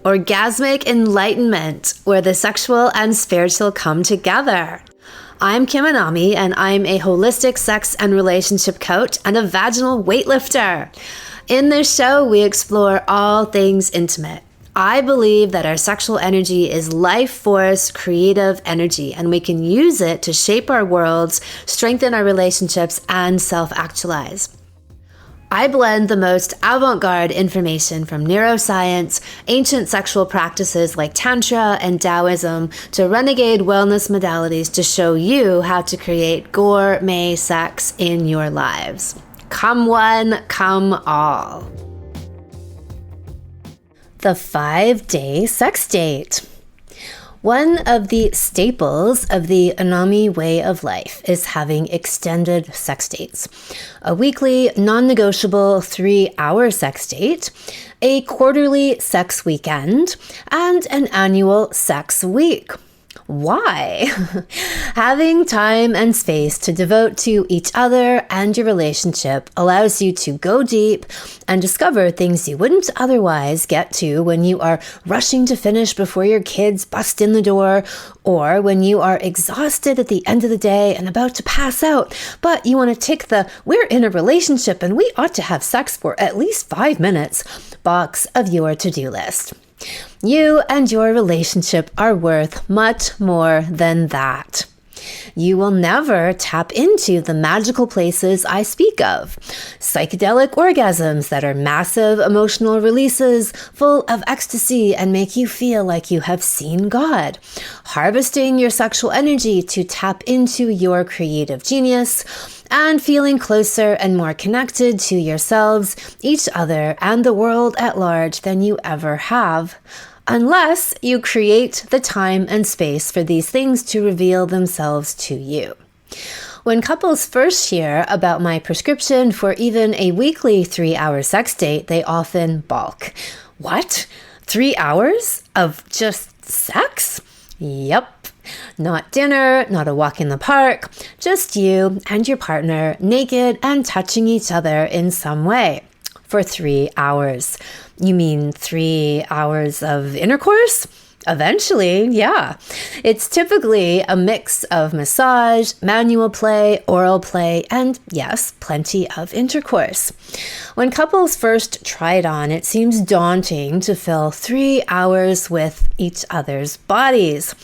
Orgasmic enlightenment, where the sexual and spiritual come together. I'm Kim Anami, and I'm a holistic sex and relationship coach and a vaginal weightlifter. In this show, we explore all things intimate. I believe that our sexual energy is life force, creative energy, and we can use it to shape our worlds, strengthen our relationships, and self-actualize. I blend the most avant-garde information from neuroscience, ancient sexual practices like Tantra and Taoism, to renegade wellness modalities to show you how to create gourmet sex in your lives. Come one, come all. The 5-day sex date. One of the staples of the Anami way of life is having extended sex dates. A weekly, non-negotiable 3-hour sex date, a quarterly sex weekend, and an annual sex week. Why? Having time and space to devote to each other and your relationship allows you to go deep and discover things you wouldn't otherwise get to when you are rushing to finish before your kids bust in the door, or when you are exhausted at the end of the day and about to pass out, but you want to tick the "we're in a relationship and we ought to have sex for at least 5 minutes" box of your to-do list. You and your relationship are worth much more than that. You will never tap into the magical places I speak of. Psychedelic orgasms that are massive emotional releases full of ecstasy and make you feel like you have seen God. Harvesting your sexual energy to tap into your creative genius, and feeling closer and more connected to yourselves, each other, and the world at large than you ever have. Unless you create the time and space for these things to reveal themselves to you. When couples first hear about my prescription for even a weekly 3-hour sex date, they often balk. What? 3 hours of just sex? Yep. Not dinner, not a walk in the park, just you and your partner naked and touching each other in some way. For 3 hours. You mean 3 hours of intercourse? Eventually, yeah. It's typically a mix of massage, manual play, oral play, and yes, plenty of intercourse. When couples first try it on, it seems daunting to fill 3 hours with each other's bodies.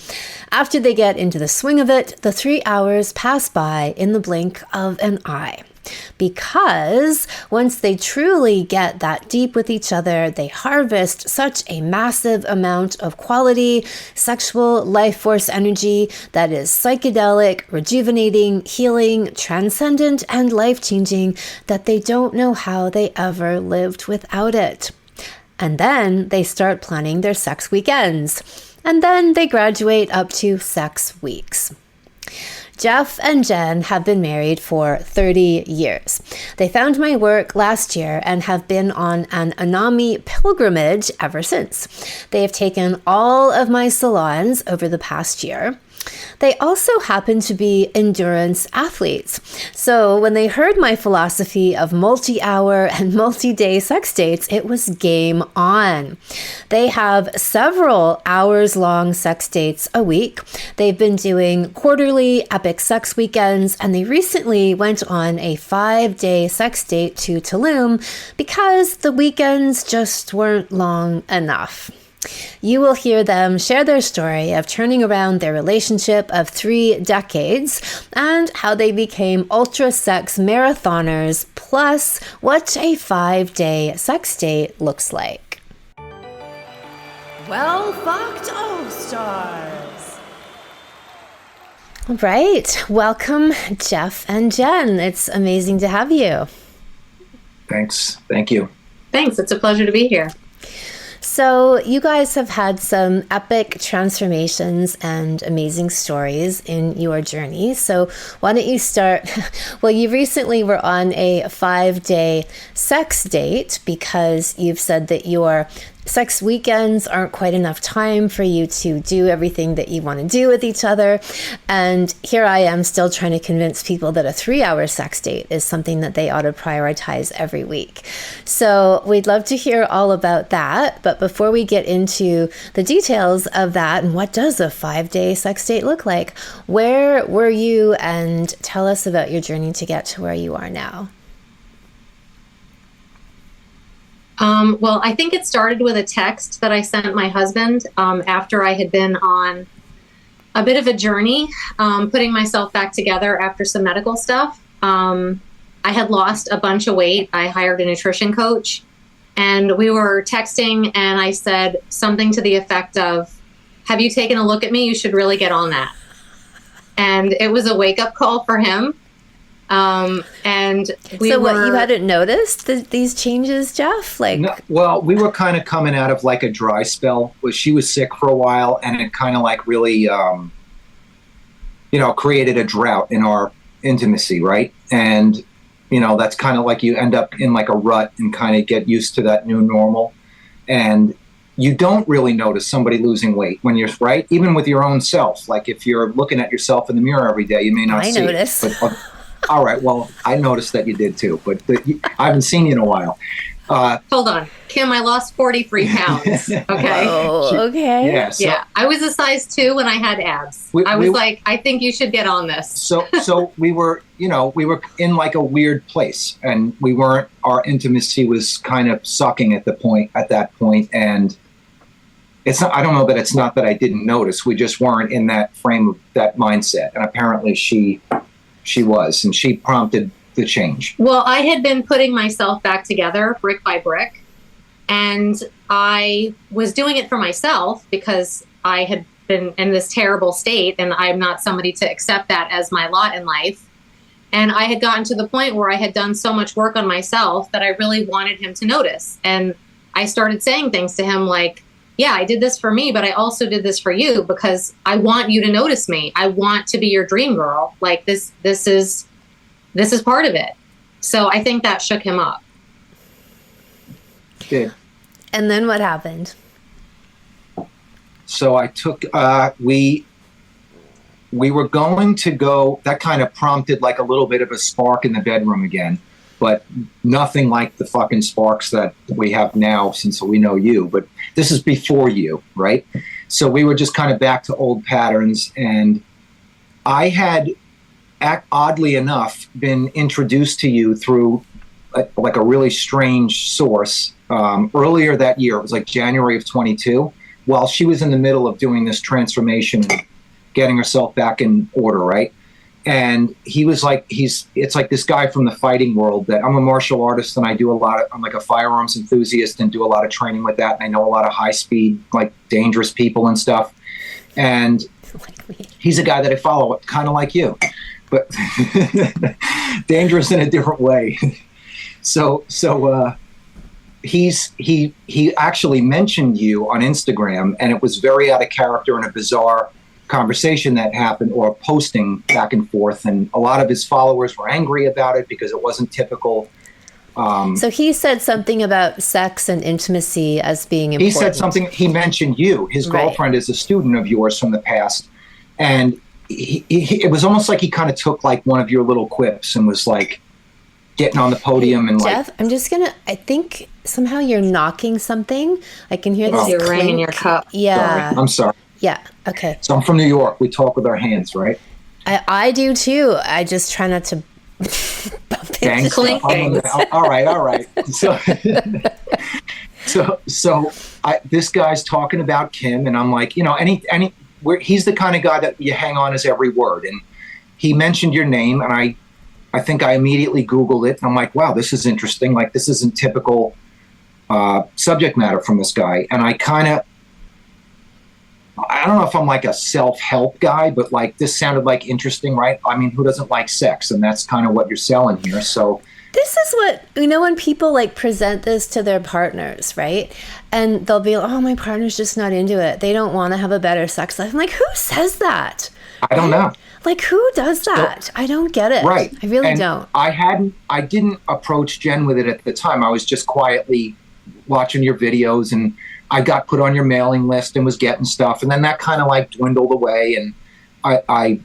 After they get into the swing of it, the 3 hours pass by in the blink of an eye. Because once they truly get that deep with each other, they harvest such a massive amount of quality, sexual life force energy that is psychedelic, rejuvenating, healing, transcendent, and life-changing that they don't know how they ever lived without it. And then they start planning their sex weekends. And then they graduate up to sex weeks. Jeff and Jen have been married for 30 years. They found my work last year and have been on an Anami pilgrimage ever since. They have taken all of my salons over the past year. They also happen to be endurance athletes. So when they heard my philosophy of multi-hour and multi-day sex dates, it was game on. They have several hours-long sex dates a week. They've been doing quarterly epic sex weekends, and they recently went on a 5-day sex date to Tulum because the weekends just weren't long enough. You will hear them share their story of turning around their relationship of 3 decades and how they became ultra sex marathoners, plus what a 5-day sex date looks like. Well fucked all-stars. All right, welcome Jeff and Jen. It's amazing to have you. Thanks. Thank you. Thanks. It's a pleasure to be here. So you guys have had some epic transformations and amazing stories in your journey. So why don't you start? Well, you recently were on a 5-day sex date because you've said that your sex weekends aren't quite enough time for you to do everything that you want to do with each other. And here I am still trying to convince people that a 3-hour sex date is something that they ought to prioritize every week. So we'd love to hear all about that. But before we get into the details of that and what does a 5-day sex date look like, where were you, and tell us about your journey to get to where you are now. Well, I think it started with a text that I sent my husband after I had been on a bit of a journey, putting myself back together after some medical stuff. I had lost a bunch of weight. I hired a nutrition coach, and we were texting, and I said something to the effect of, "Have you taken a look at me? You should really get on that." And it was a wake-up call for him. And you hadn't noticed these changes, Jeff? No, well, we were kind of coming out of like a dry spell. She was sick for a while, and it kind of like really, created a drought in our intimacy, right? And, that's kind of like you end up in like a rut and kind of get used to that new normal. And you don't really notice somebody losing weight when you're, right? Even with your own self. Like if you're looking at yourself in the mirror every day, you may not see notice. it. But, all right. Well, I noticed that you did too, but I haven't seen you in a while. Hold on, Kim, I lost 43 pounds. Okay. Oh, okay. Yeah. So, yeah. I was a size 2 when I had abs. I was like, I think you should get on this. So we were in like a weird place, and our intimacy was kind of sucking at that point. And it's not, I don't know that it's not that I didn't notice. We just weren't in that frame of that mindset. And apparently she was, and she prompted the change. Well, I had been putting myself back together brick by brick, and I was doing it for myself because I had been in this terrible state, and I'm not somebody to accept that as my lot in life. And I had gotten to the point where I had done so much work on myself that I really wanted him to notice. And I started saying things to him like, yeah, I did this for me, but I also did this for you because I want you to notice me. I want to be your dream girl. Like this is part of it. So I think that shook him up. Good. And then what happened? So I took, we were going to go, that kind of prompted like a little bit of a spark in the bedroom again, but nothing like the fucking sparks that we have now since we know you. But this is before you, right? So we were just kind of back to old patterns. And I had, oddly enough, been introduced to you through like a really strange source earlier that year. It was like January of 22, while she was in the middle of doing this transformation and getting herself back in order, right? And he was like, it's like this guy from the fighting world that I'm a martial artist, and I'm like a firearms enthusiast and do a lot of training with that. And I know a lot of high speed, like dangerous people and stuff. And he's a guy that I follow, kind of like you, but dangerous in a different way. So he actually mentioned you on Instagram, and it was very out of character and a bizarre conversation that happened, or posting back and forth, and a lot of his followers were angry about it because it wasn't typical. So he said something about sex and intimacy as being important. He said something, he mentioned you. His girlfriend is a student of yours from the past, and it was almost like he kind of took like one of your little quips and was like getting on the podium and Jeff, I think somehow you're knocking something. I can hear this You're ringing your cup. Yeah. Sorry. I'm sorry. Yeah. Okay. So I'm from New York. We talk with our hands, right? I do too. I just try not to bump into Clink. All right. So this guy's talking about Kim, and I'm like, he's the kind of guy that you hang on his every word. And he mentioned your name, and I think I immediately Googled it. And I'm like, wow, this is interesting. Like, this isn't typical subject matter from this guy. And I don't know if I'm like a self-help guy, but like this sounded like interesting, right? I mean, who doesn't like sex? And that's kind of what you're selling here. So this is what, when people like present this to their partners, right? And they'll be like, oh, my partner's just not into it. They don't want to have a better sex life. I'm like, who says that? I don't know. Like, who does that? So, I don't get it. Right. I really don't. I didn't approach Jen with it at the time. I was just quietly watching your videos, and I got put on your mailing list and was getting stuff, and then that kind of like dwindled away, and I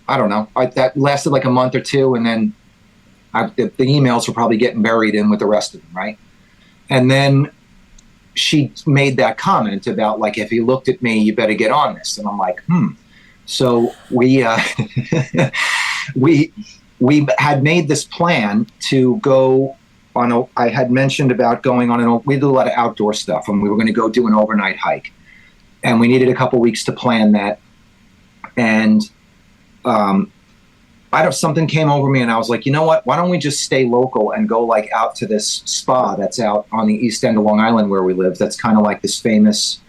don't know, that lasted like a month or two, and then the emails were probably getting buried in with the rest of them, right? And then she made that comment about like, if you looked at me, you better get on this, and I'm like, So we we had made this plan to go on I had mentioned about going on we do a lot of outdoor stuff, and we were going to go do an overnight hike, and we needed a couple weeks to plan that. And something came over me, and I was like, you know what? Why don't we just stay local and go like out to this spa that's out on the east end of Long Island where we live. That's kind of like this famous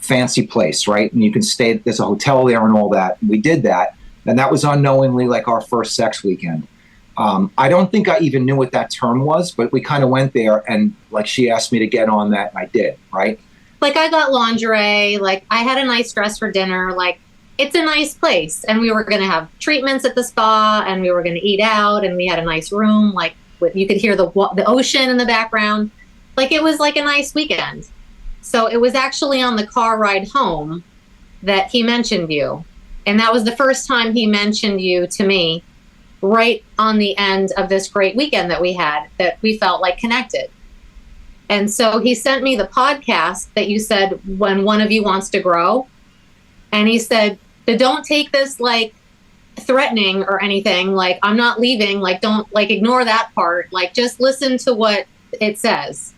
fancy place, right? And you can stay. There's a hotel there and all that. And we did that, and that was unknowingly like our first sex weekend. I don't think I even knew what that term was, but we kind of went there, and like she asked me to get on that, and I did, right? Like I got lingerie, like I had a nice dress for dinner, like it's a nice place, and we were going to have treatments at the spa, and we were going to eat out, and we had a nice room, like you could hear the ocean in the background. Like it was like a nice weekend. So it was actually on the car ride home that he mentioned you, and that was the first time he mentioned you to me, right on the end of this great weekend that we had, that we felt like connected. And so he sent me the podcast that you said, when one of you wants to grow. And he said, but don't take this like threatening or anything. Like, I'm not leaving. Like, don't like ignore that part. Like, just listen to what it says.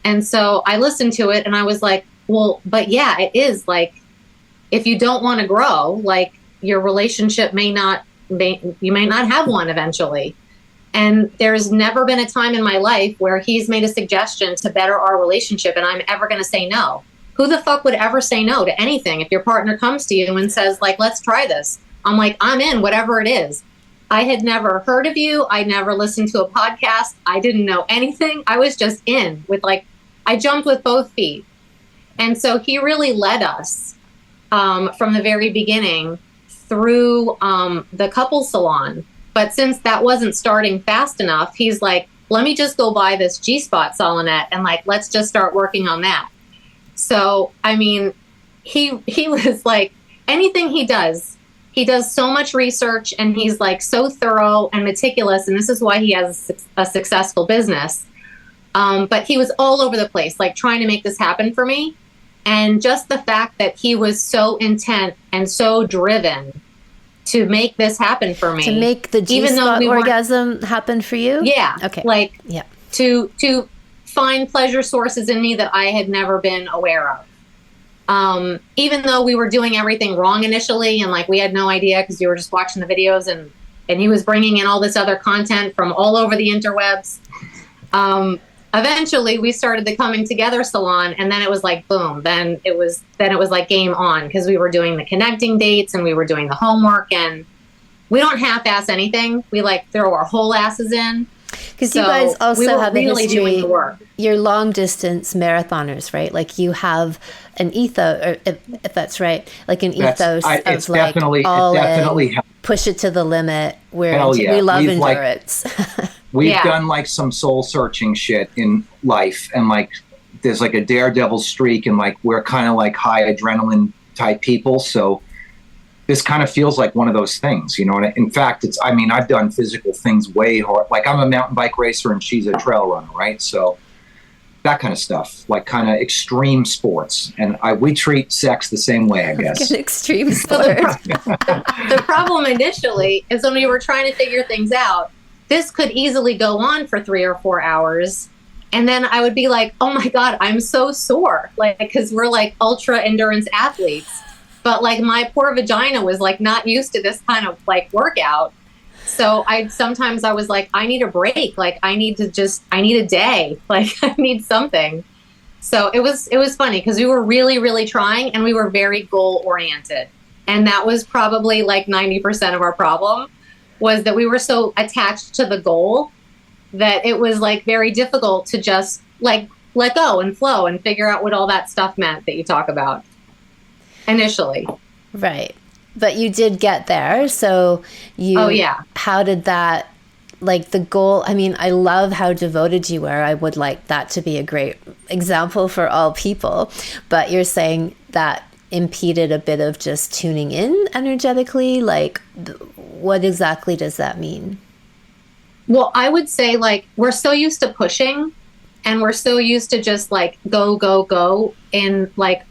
And so I listened to it, and I was like, well, but yeah, it is like, if you don't want to grow, like your relationship you may not have one eventually. And there's never been a time in my life where he's made a suggestion to better our relationship and I'm ever going to say no. Who the fuck would ever say no to anything? If your partner comes to you and says like, let's try this, I'm like, I'm in, whatever it is. I had never heard of you. I never listened to a podcast. I didn't know anything. I was just in with like, I jumped with both feet. And so he really led us from the very beginning through the Couples Salon. But since that wasn't starting fast enough, he's like, let me just go buy this G-spot Solonette and like, let's just start working on that. So, I mean, he was like, anything he does so much research, and he's like so thorough and meticulous. And this is why he has a successful business. But he was all over the place, like trying to make this happen for me. And just the fact that he was so intent and so driven to make this happen for me. To make the G-spot orgasm happen for you? Yeah. Okay. Like, yeah. To find pleasure sources in me that I had never been aware of. Even though we were doing everything wrong initially, and like we had no idea because you were just watching the videos, and he was bringing in all this other content from all over the interwebs. Eventually we started the Coming Together Salon, and then it was like, boom, then it was like game on, because we were doing the connecting dates and we were doing the homework, and we don't half-ass anything. We like throw our whole asses in. Because you guys also have really a history. doing the work. You're long distance marathoners, right? Like you have an ethos, or if that's right, like an ethos of like all in, push it to the limit. We love endurance. We've done like some soul searching shit in life, and like there's like a daredevil streak, and like we're kind of like high adrenaline type people. So this kind of feels like one of those things, you know. And in fact, I've done physical things way hard. Like I'm a mountain bike racer and she's a trail runner, right? So that kind of stuff, like kind of extreme sports. And we treat sex the same way, I guess. Like an extreme sport. The problem initially is when we were trying to figure things out, this could easily go on for 3 or 4 hours. And then I would be like, oh my God, I'm so sore. Like, because we're like ultra endurance athletes. But like my poor vagina was like not used to this kind of like workout. So sometimes I was like, I need a break. Like I need a day. Like I need something. So it was funny because we were really, really trying, and we were very goal oriented. And that was probably like 90% of our problem, was that we were so attached to the goal that it was like very difficult to just like let go and flow and figure out what all that stuff meant that you talk about initially. Right. But you did get there. So how did that like the goal, I mean, I love how devoted you were. I would like that to be a great example for all people. But you're saying that impeded a bit of just tuning in energetically. Like, what exactly does that mean? Well, I would say, like, we're so used to pushing, and we're so used to just like go, go, go. And like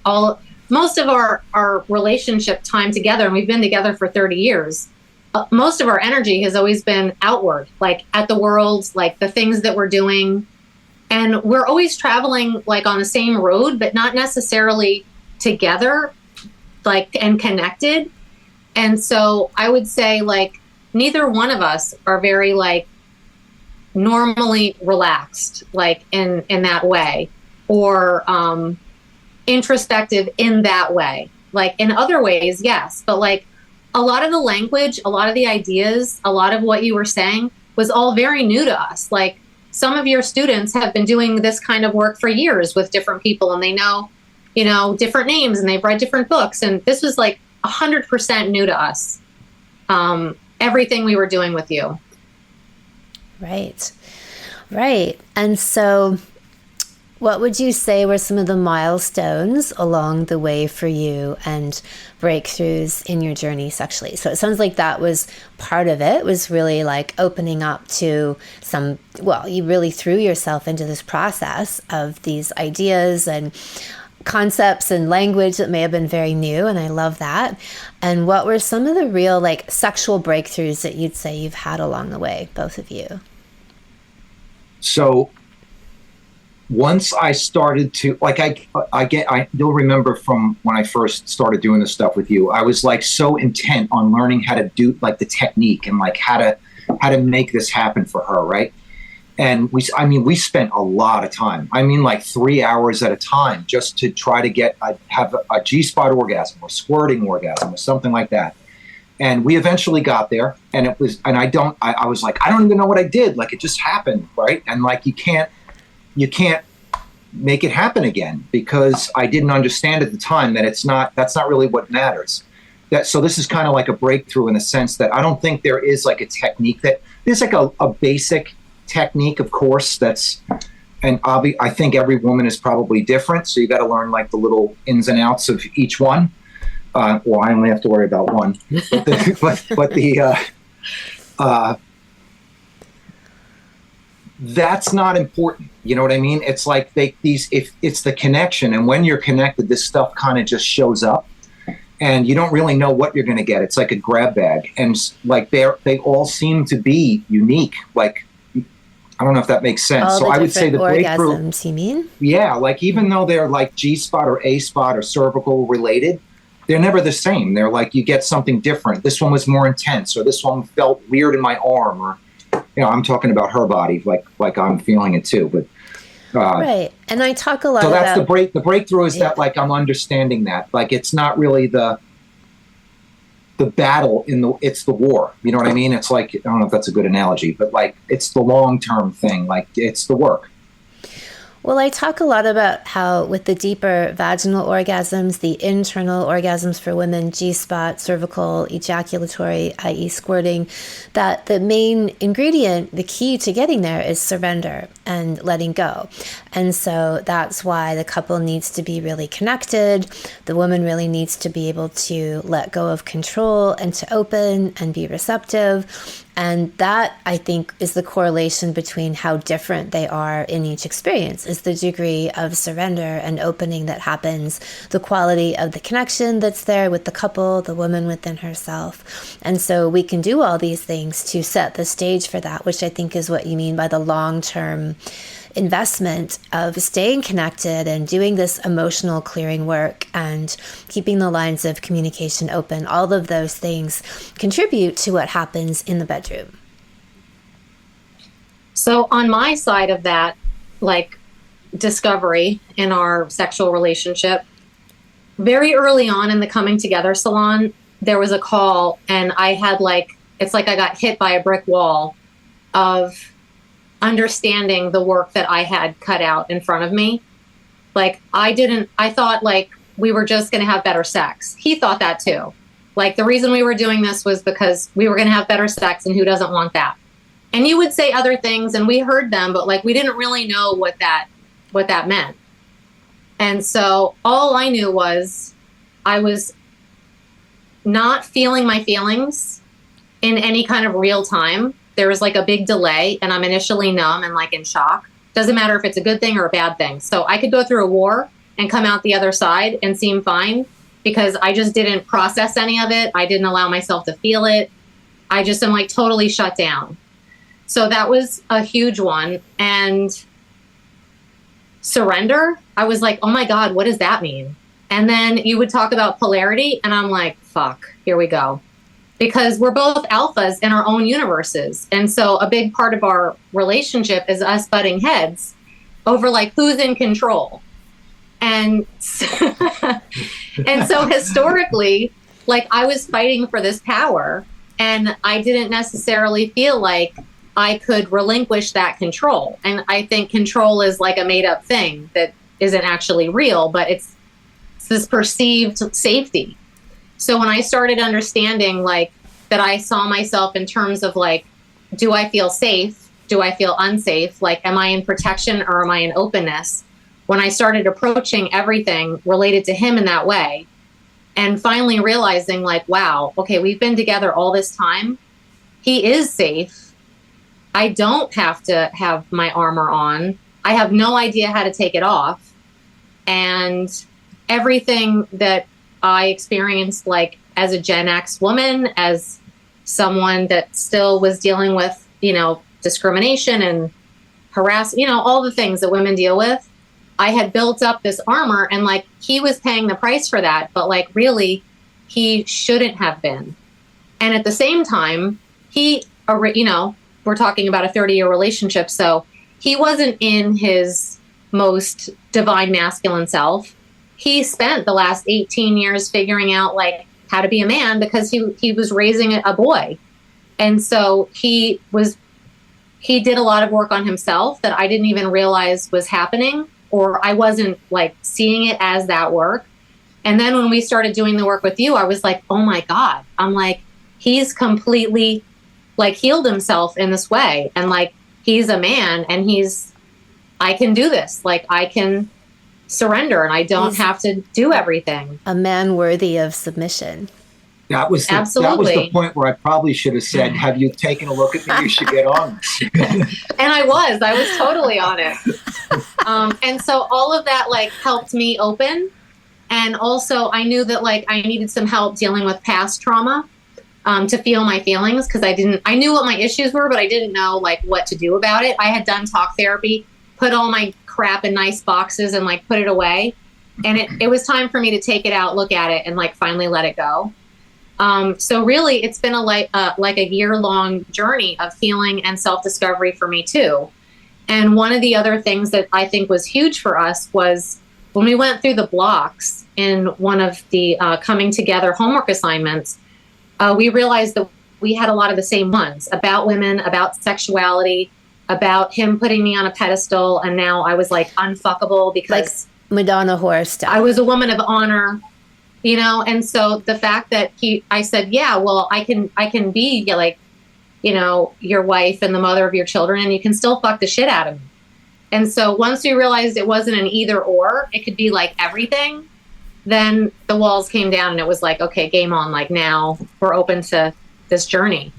most of our relationship time together, and we've been together for 30 years, most of our energy has always been outward, like at the world, like the things that we're doing. And we're always traveling like on the same road, but not necessarily together, like, and connected. And so I would say, like, neither one of us are very like normally relaxed, like in that way, or introspective in that way. Like in other ways, yes, but like a lot of the language, a lot of the ideas, a lot of what you were saying was all very new to us. Like, some of your students have been doing this kind of work for years with different people, and they know, you know, different names, and they've read different books, and this was like 100% new to us. Everything we were doing with you. Right. And so what would you say were some of the milestones along the way for you and breakthroughs in your journey sexually? So it sounds like that was part of it, was really like opening up to some, well, you really threw yourself into this process of these ideas and concepts and language that may have been very new, and I love that. And what were some of the real like sexual breakthroughs that you'd say you've had along the way, both of you? So once I started to, like, you'll remember from when I first started doing this stuff with you, I was like so intent on learning how to do like the technique and like how to make this happen for her, right? And we spent a lot of time. I mean, like 3 hours at a time just to try to have a G-spot orgasm or squirting orgasm or something like that. And we eventually got there, and I was like, I don't even know what I did. Like, it just happened, right? And like, you can't make it happen again, because I didn't understand at the time that that's not really what matters. So this is kind of like a breakthrough in the sense that I don't think there is like a technique there's like a basic technique, of course, and I think every woman is probably different. So you got to learn like the little ins and outs of each one. Well, I only have to worry about one, that's not important. You know what I mean? It's like if it's the connection, and when you're connected, this stuff kind of just shows up, and you don't really know what you're going to get. It's like a grab bag, and like they all seem to be unique. Like, I don't know if that makes sense. All so I would say the breakthrough. Orgasms, you mean? Yeah, like even though they're like G-spot or A-spot or cervical related, they're never the same. They're like, you get something different. This one was more intense, or this one felt weird in my arm, or, you know, I'm talking about her body, like I'm feeling it too. But right, and I talk a lot. So that's about, the breakthrough is that like I'm understanding that like it's not really the battle it's the war. You know what I mean? It's like, I don't know if that's a good analogy, but like it's the long-term thing. Like it's the work. Well, I talk a lot about how with the deeper vaginal orgasms, the internal orgasms for women, G-spot, cervical, ejaculatory, i.e. squirting, that the main ingredient, the key to getting there is surrender and letting go. And so that's why the couple needs to be really connected. The woman really needs to be able to let go of control and to open and be receptive. And that, I think, is the correlation between how different they are in each experience, is the degree of surrender and opening that happens, the quality of the connection that's there with the couple, the woman within herself. And so we can do all these things to set the stage for that, which I think is what you mean by the long-term investment of staying connected and doing this emotional clearing work and keeping the lines of communication open. All of those things contribute to what happens in the bedroom. So on my side of that, like discovery in our sexual relationship, very early on in the Coming Together salon, there was a call, and I had it's like I got hit by a brick wall of understanding the work that I had cut out in front of me. Like I thought like we were just going to have better sex. He thought that too. Like the reason we were doing this was because we were going to have better sex, and who doesn't want that? And you would say other things and we heard them, but like we didn't really know what that meant. And so all I knew was I was not feeling my feelings in any kind of real time. There was like a big delay and I'm initially numb and like in shock. Doesn't matter if it's a good thing or a bad thing. So I could go through a war and come out the other side and seem fine because I just didn't process any of it. I didn't allow myself to feel it. I just am like totally shut down. So that was a huge one. And surrender, I was like, oh my God, what does that mean? And then you would talk about polarity and I'm like, fuck, here we go. Because we're both alphas in our own universes. And so a big part of our relationship is us butting heads over like who's in control. And and so historically, like I was fighting for this power and I didn't necessarily feel like I could relinquish that control. And I think control is like a made up thing that isn't actually real, but it's this perceived safety. So when I started understanding like that I saw myself in terms of like, do I feel safe? Do I feel unsafe? Like, am I in protection or am I in openness? When I started approaching everything related to him in that way and finally realizing like, wow, okay, we've been together all this time. He is safe. I don't have to have my armor on. I have no idea how to take it off. And everything that I experienced, like as a Gen X woman, as someone that still was dealing with, you know, discrimination and all the things that women deal with, I had built up this armor and like he was paying the price for that, but like really he shouldn't have been. And at the same time, he, we're talking about a 30-year relationship. So he wasn't in his most divine masculine self. He spent the last 18 years figuring out like how to be a man because he was raising a boy. And so he did a lot of work on himself that I didn't even realize was happening, or I wasn't like seeing it as that work. And then when we started doing the work with you, I was like, oh my God, I'm like, he's completely like healed himself in this way. And like, he's a man and I can do this. Like I can surrender and I don't have to do everything. A man worthy of submission. That was the point where I probably should have said, have you taken a look at me? You should get on this. And I was totally on it. And so all of that like helped me open. And also I knew that like I needed some help dealing with past trauma to feel my feelings. Cause I knew what my issues were, but I didn't know like what to do about it. I had done talk therapy, put all my crap in nice boxes and like put it away. And it was time for me to take it out, look at it and like finally let it go. So really it's been like a year-long journey of healing and self-discovery for me too. And one of the other things that I think was huge for us was when we went through the blocks in one of the coming together homework assignments, we realized that we had a lot of the same ones about women, about sexuality, about him putting me on a pedestal. And now I was like unfuckable because like Madonna horror stuff. I was a woman of honor. And so the fact that I said, yeah, well, I can be like, your wife and the mother of your children, and you can still fuck the shit out of me. And so once we realized it wasn't an either or, it could be like everything, then the walls came down and it was like, okay, game on. Like now we're open to this journey.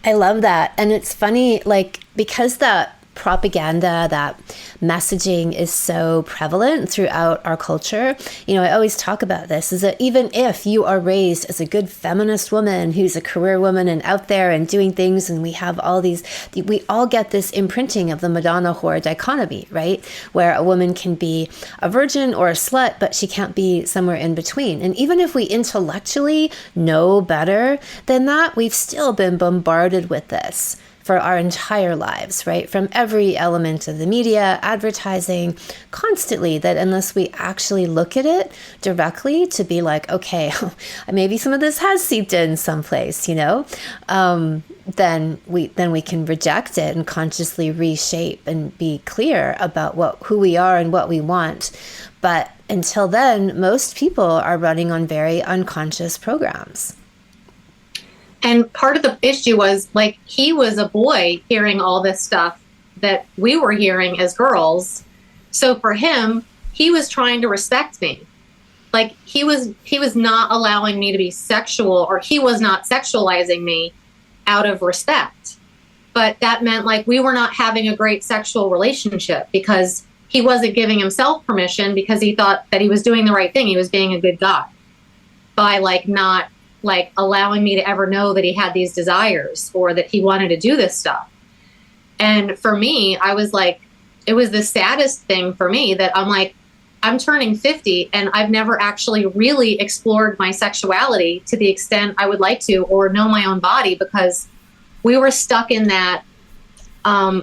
I love that. And it's funny, like, because that propaganda, that messaging is so prevalent throughout our culture. I always talk about this, is that even if you are raised as a good feminist woman who's a career woman and out there and doing things, and we have all we all get this imprinting of the Madonna whore dichotomy, right? Where a woman can be a virgin or a slut, but she can't be somewhere in between. And even if we intellectually know better than that, we've still been bombarded with this for our entire lives, right? From every element of the media, advertising, constantly, that unless we actually look at it directly to be like, okay, maybe some of this has seeped in someplace, then we can reject it and consciously reshape and be clear about who we are and what we want. But until then, most people are running on very unconscious programs. And part of the issue was like, he was a boy hearing all this stuff that we were hearing as girls. So for him, he was trying to respect me. Like he was not allowing me to be sexual, or he was not sexualizing me out of respect. But that meant like we were not having a great sexual relationship because he wasn't giving himself permission, because he thought that he was doing the right thing. He was being a good guy by like not like allowing me to ever know that he had these desires or that he wanted to do this stuff. And for me, I was like, it was the saddest thing for me that I'm like, I'm turning 50 and I've never actually really explored my sexuality to the extent I would like to, or know my own body, because we were stuck in that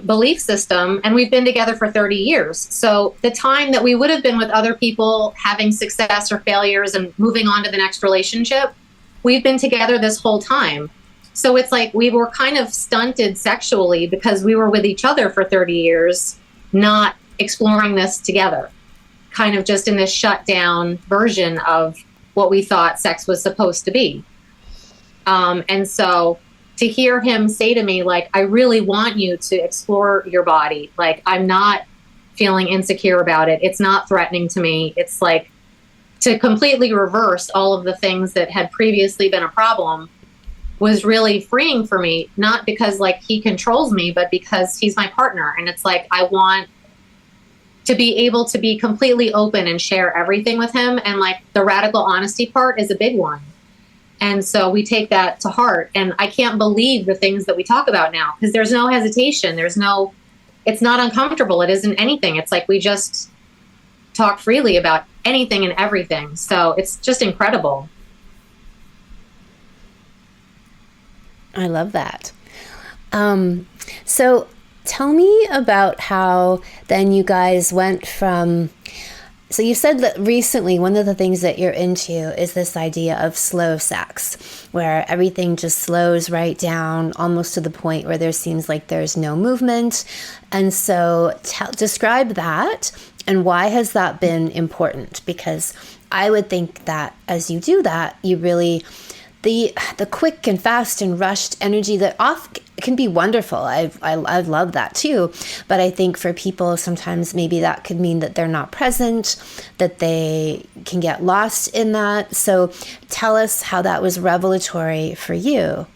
belief system, and we've been together for 30 years. So the time that we would have been with other people having success or failures and moving on to the next relationship, we've been together this whole time. So it's like we were kind of stunted sexually because we were with each other for 30 years, not exploring this together, kind of just in this shut down version of what we thought sex was supposed to be. And so to hear him say to me, like, I really want you to explore your body. Like, I'm not feeling insecure about it. It's not threatening to me. It's like to completely reverse all of the things that had previously been a problem was really freeing for me, not because like he controls me, but because he's my partner. And it's like, I want to be able to be completely open and share everything with him. And like the radical honesty part is a big one. And so we take that to heart. And I can't believe the things that we talk about now, because there's no hesitation. It's not uncomfortable. It isn't anything. It's like we just talk freely about anything and everything. So it's just incredible. I love that. So tell me about how then you guys went from... So you said that recently one of the things that you're into is this idea of slow sex, where everything just slows right down almost to the point where there seems like there's no movement. And so describe that, and why has that been important? Because I would think that as you do that, you really... The quick and fast and rushed energy that can be wonderful. I love that too. But I think for people, sometimes maybe that could mean that they're not present, that they can get lost in that. So tell us how that was revelatory for you,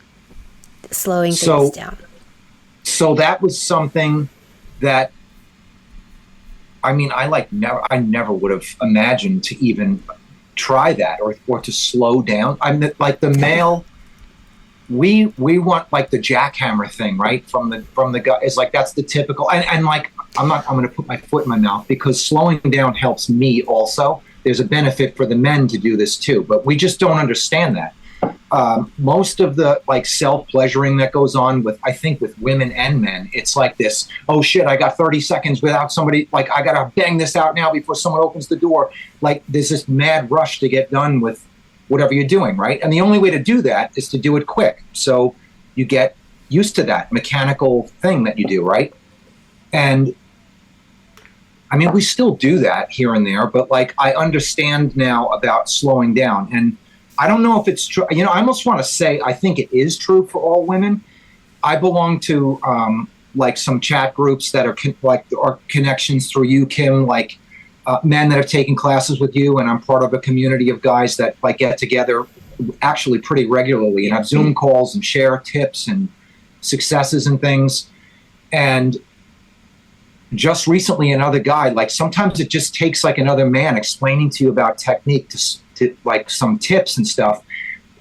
slowing things down. So that was something that, I mean, I never would have imagined to even try that or to slow down. I'm like the male, we want like the jackhammer thing, right? From the guy. It's like, that's the typical, and like, I'm going to put my foot in my mouth, because slowing down helps me also. There's a benefit for the men to do this too, but we just don't understand that. Most of the like self-pleasuring that goes on with, I think with women and men, it's like this, oh shit, I got 30 seconds without somebody, like I gotta bang this out now before someone opens the door. Like there's this mad rush to get done with whatever you're doing, right? And the only way to do that is to do it quick. So you get used to that mechanical thing that you do, right? And I mean, we still do that here and there, but like I understand now about slowing down. And I don't know if it's true. You know, I almost want to say I think it is true for all women. I belong to like some chat groups that are are connections through you, Kim, like men that have taken classes with you, and I'm part of a community of guys that like get together actually pretty regularly and have Zoom calls and share tips and successes and things. And just recently, another guy, like sometimes it just takes like another man explaining to you about technique to like some tips and stuff.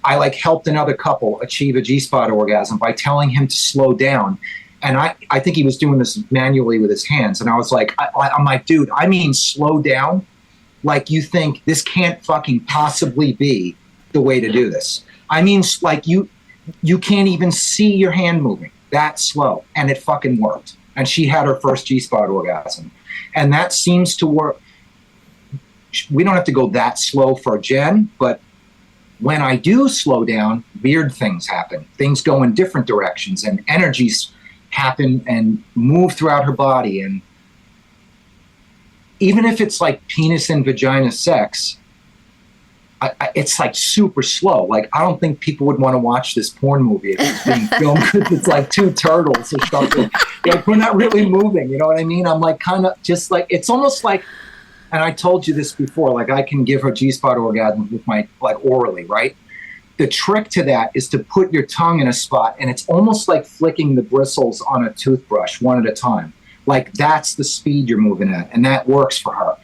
I like helped another couple achieve a G-spot orgasm by telling him to slow down. And I think he was doing this manually with his hands. And I was like, I'm like, dude, I mean, slow down. Like you think this can't fucking possibly be the way to do this. I mean, like you can't even see your hand moving that slow. And it fucking worked. And she had her first G-spot orgasm. And that seems to work. We don't have to go that slow for Jen, but when I do slow down, weird things happen. Things go in different directions and energies happen and move throughout her body. And even if it's like penis and vagina sex, it's like super slow. Like, I don't think people would want to watch this porn movie if it's being filmed because it's like two turtles or something. Like, we're not really moving. You know what I mean? I'm like, kind of just like, it's almost like, and I told you this before, like, I can give her G-spot orgasm with my, like, orally, right? The trick to that is to put your tongue in a spot, and it's almost like flicking the bristles on a toothbrush one at a time. Like, that's the speed you're moving at, and that works for her.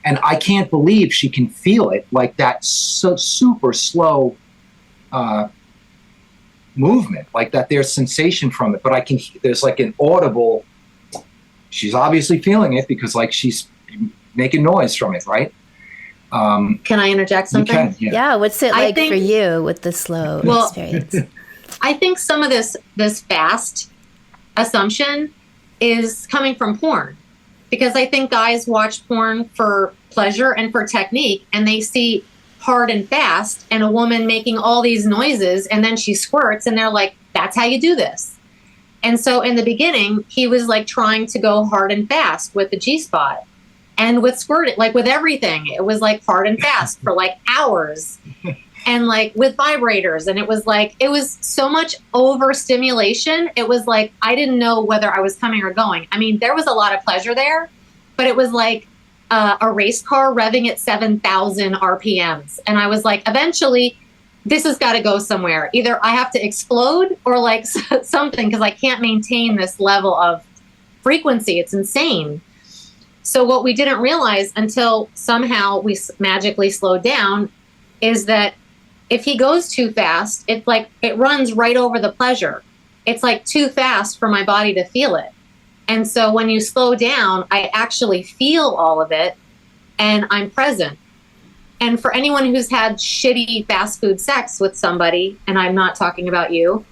And I can't believe she can feel it, like that super slow movement, like that there's sensation from it. But there's like an audible, she's obviously feeling it because like she's making noise from it, right? Can I interject something? You can, Yeah, what's it like for you with the slow experience? I think some of this fast assumption is coming from porn. Because I think guys watch porn for pleasure and for technique, and they see hard and fast and a woman making all these noises, and then she squirts, and they're like, that's how you do this. And so in the beginning, he was like trying to go hard and fast with the G-spot. And with squirting, like with everything, it was like hard and fast for like hours. And like with vibrators, and it was so much overstimulation. It was like, I didn't know whether I was coming or going. I mean, there was a lot of pleasure there, but it was like a race car revving at 7,000 RPMs. And I was like, eventually this has got to go somewhere. Either I have to explode or like something, because I can't maintain this level of frequency. It's insane. So what we didn't realize until somehow we magically slowed down is that if he goes too fast, it's like it runs right over the pleasure. It's like too fast for my body to feel it. And so when you slow down, I actually feel all of it and I'm present. And for anyone who's had shitty fast food sex with somebody, and I'm not talking about you,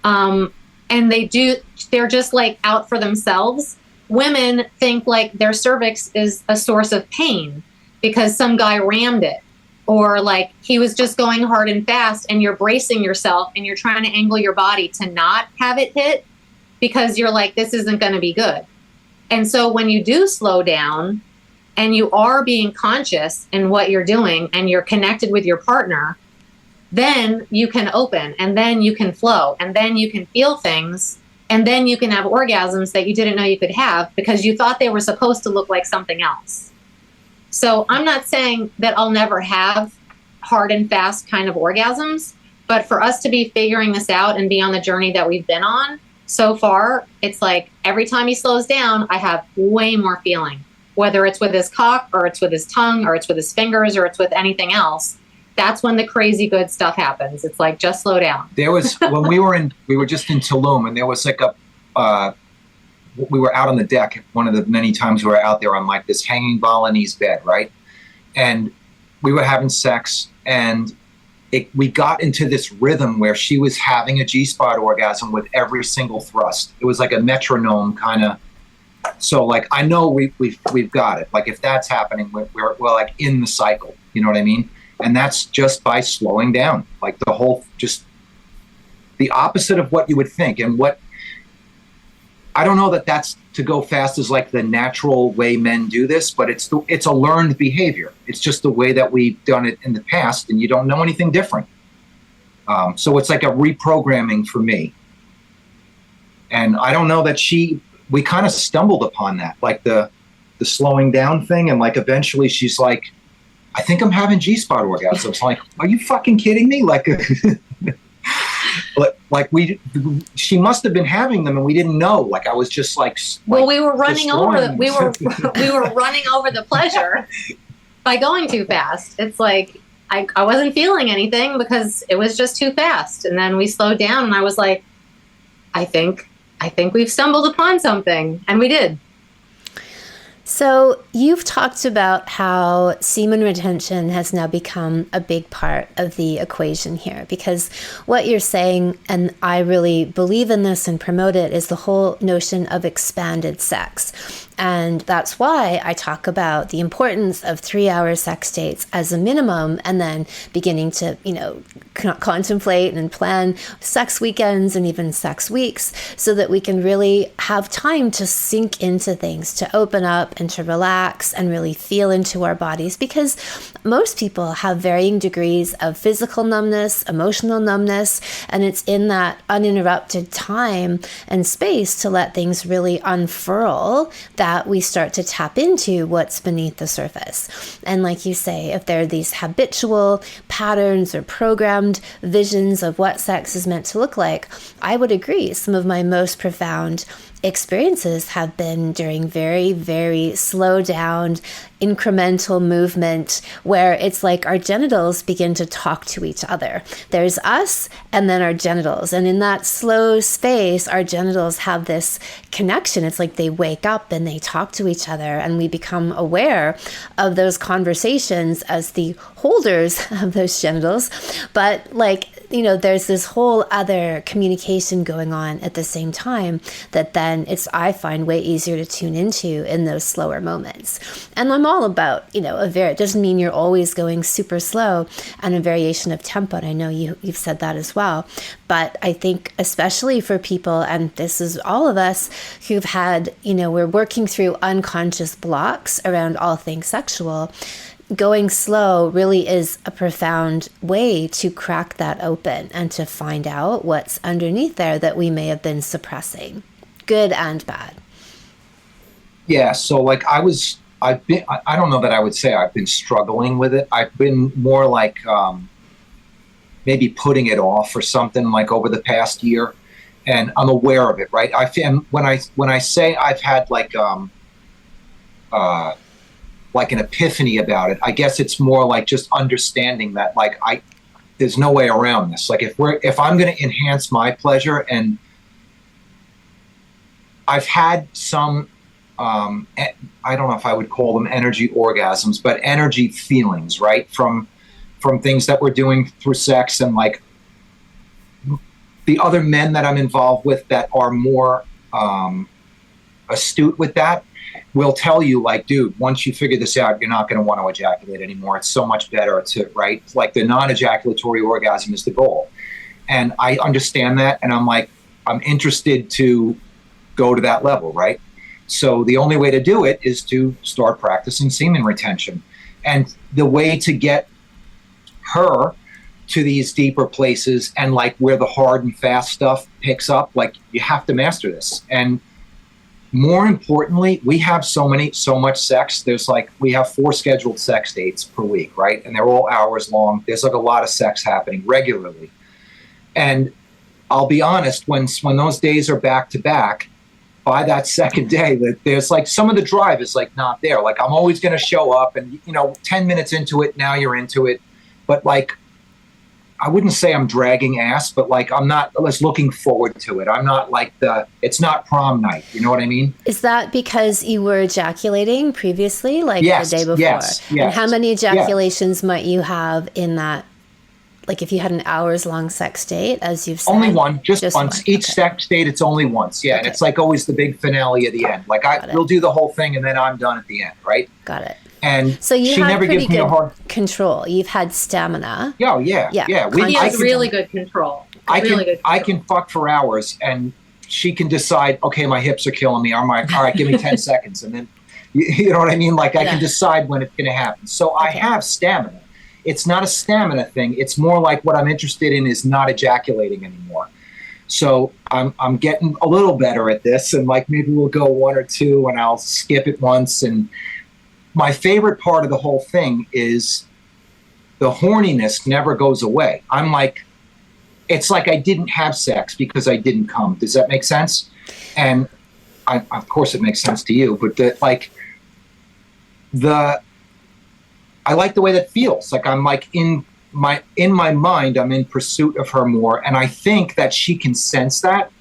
and they're just like out for themselves. Women think like their cervix is a source of pain because some guy rammed it. Or like he was just going hard and fast, and you're bracing yourself and you're trying to angle your body to not have it hit because you're like, this isn't going to be good. And so when you do slow down and you are being conscious in what you're doing and you're connected with your partner, then you can open, and then you can flow, and then you can feel things, and then you can have orgasms that you didn't know you could have because you thought they were supposed to look like something else. So I'm not saying that I'll never have hard and fast kind of orgasms, but for us to be figuring this out and be on the journey that we've been on so far, it's like every time he slows down, I have way more feeling, whether it's with his cock or it's with his tongue or it's with his fingers or it's with anything else. That's when the crazy good stuff happens. It's like, just slow down. There was, when we were just in Tulum, and there was like we were out on the deck one of the many times we were out there on like this hanging Balinese bed, right? And we were having sex, and we got into this rhythm where she was having a G-spot orgasm with every single thrust. It was like a metronome kind of. So like, I know we've got it. Like if that's happening, we're like in the cycle, you know what I mean? And that's just by slowing down, like the whole, just the opposite of what you would think. And what, I don't know that that's to go fast is like the natural way men do this, but it's a learned behavior. It's just the way that we've done it in the past, and you don't know anything different. So it's like a reprogramming for me. And I don't know that we kind of stumbled upon that, like the slowing down thing. And like, eventually she's like, I think I'm having G-spot orgasms. I'm like, are you fucking kidding me? Like, like she must have been having them and we didn't know. Like I was just like, well, we were running over we were running over the pleasure by going too fast. It's like, I wasn't feeling anything because it was just too fast. And then we slowed down and I was like, I think we've stumbled upon something. And we did. So you've talked about how semen retention has now become a big part of the equation here, because what you're saying, and I really believe in this and promote it, is the whole notion of expanded sex. And that's why I talk about the importance of 3-hour sex dates as a minimum, and then beginning to, contemplate and plan sex weekends and even sex weeks, so that we can really have time to sink into things, to open up and to relax and really feel into our bodies. Because most people have varying degrees of physical numbness, emotional numbness, and it's in that uninterrupted time and space to let things really unfurl that we start to tap into what's beneath the surface. And like you say, if there are these habitual patterns or programmed visions of what sex is meant to look like, I would agree some of my most profound experiences have been during very, very slow down, incremental movement, where it's like our genitals begin to talk to each other. There's us and then our genitals. And in that slow space, our genitals have this connection. It's like they wake up and they talk to each other, and we become aware of those conversations as the holders of those genitals. But there's this whole other communication going on at the same time that then I find way easier to tune into in those slower moments. And I'm all about, it doesn't mean you're always going super slow, and a variation of tempo. And I know you've said that as well. But I think especially for people, and this is all of us who've had, we're working through unconscious blocks around all things sexual, going slow really is a profound way to crack that open and to find out what's underneath there that we may have been suppressing, good and bad. Yeah. So I don't know that I would say I've been struggling with it. I've been more like maybe putting it off or something like over the past year, and I'm aware of it, right? When I say I've had like an epiphany about it, I guess it's more like just understanding that there's no way around this. Like if I'm going to enhance my pleasure, and I've had some, I don't know if I would call them energy orgasms, but energy feelings, right? From things that we're doing through sex, and like the other men that I'm involved with that are more astute with that will tell you, like, dude, once you figure this out, you're not going to want to ejaculate anymore. It's so much better right? Like the non-ejaculatory orgasm is the goal. And I understand that. And I'm interested to go to that level, right? So the only way to do it is to start practicing semen retention. And the way to get her to these deeper places, and like where the hard and fast stuff picks up, like you have to master this. And more importantly, we have so much sex. We have 4 scheduled sex dates per week, right? And they're all hours long. There's like a lot of sex happening regularly. And I'll be honest, when those days are back to back, by that second day, that there's like some of the drive is like not there. Like I'm always going to show up, and 10 minutes into it, now you're into it. But like, I wouldn't say I'm dragging ass, but like I'm not looking forward to it. I'm not like it's not prom night. You know what I mean? Is that because you were ejaculating previously, like yes, the day before? Yes. And how many ejaculations might you have in that? Like if you had an hours-long sex date, as you've said? Only one, just once. One. Each sex date, it's only once. Yeah, okay. And it's like always the big finale at the end. Like we'll do the whole thing, and then I'm done at the end, right? Got it. And so you she had never pretty gives me good a hard control. You've had stamina. Yeah. He has really good control. I can fuck for hours, and she can decide, okay, my hips are killing me. I'm like, all right, give me 10 seconds. And then, you know what I mean? Like I can decide when it's going to happen. So I have stamina. It's not a stamina thing. It's more like what I'm interested in is not ejaculating anymore. So I'm getting a little better at this, and like maybe we'll go 1 or 2 and I'll skip it once. And my favorite part of the whole thing is the horniness never goes away. I'm like, it's like I didn't have sex because I didn't come. Does that make sense? And of course it makes sense to you, but I like the way that feels. Like I'm like in my mind, I'm in pursuit of her more. And I think that she can sense that.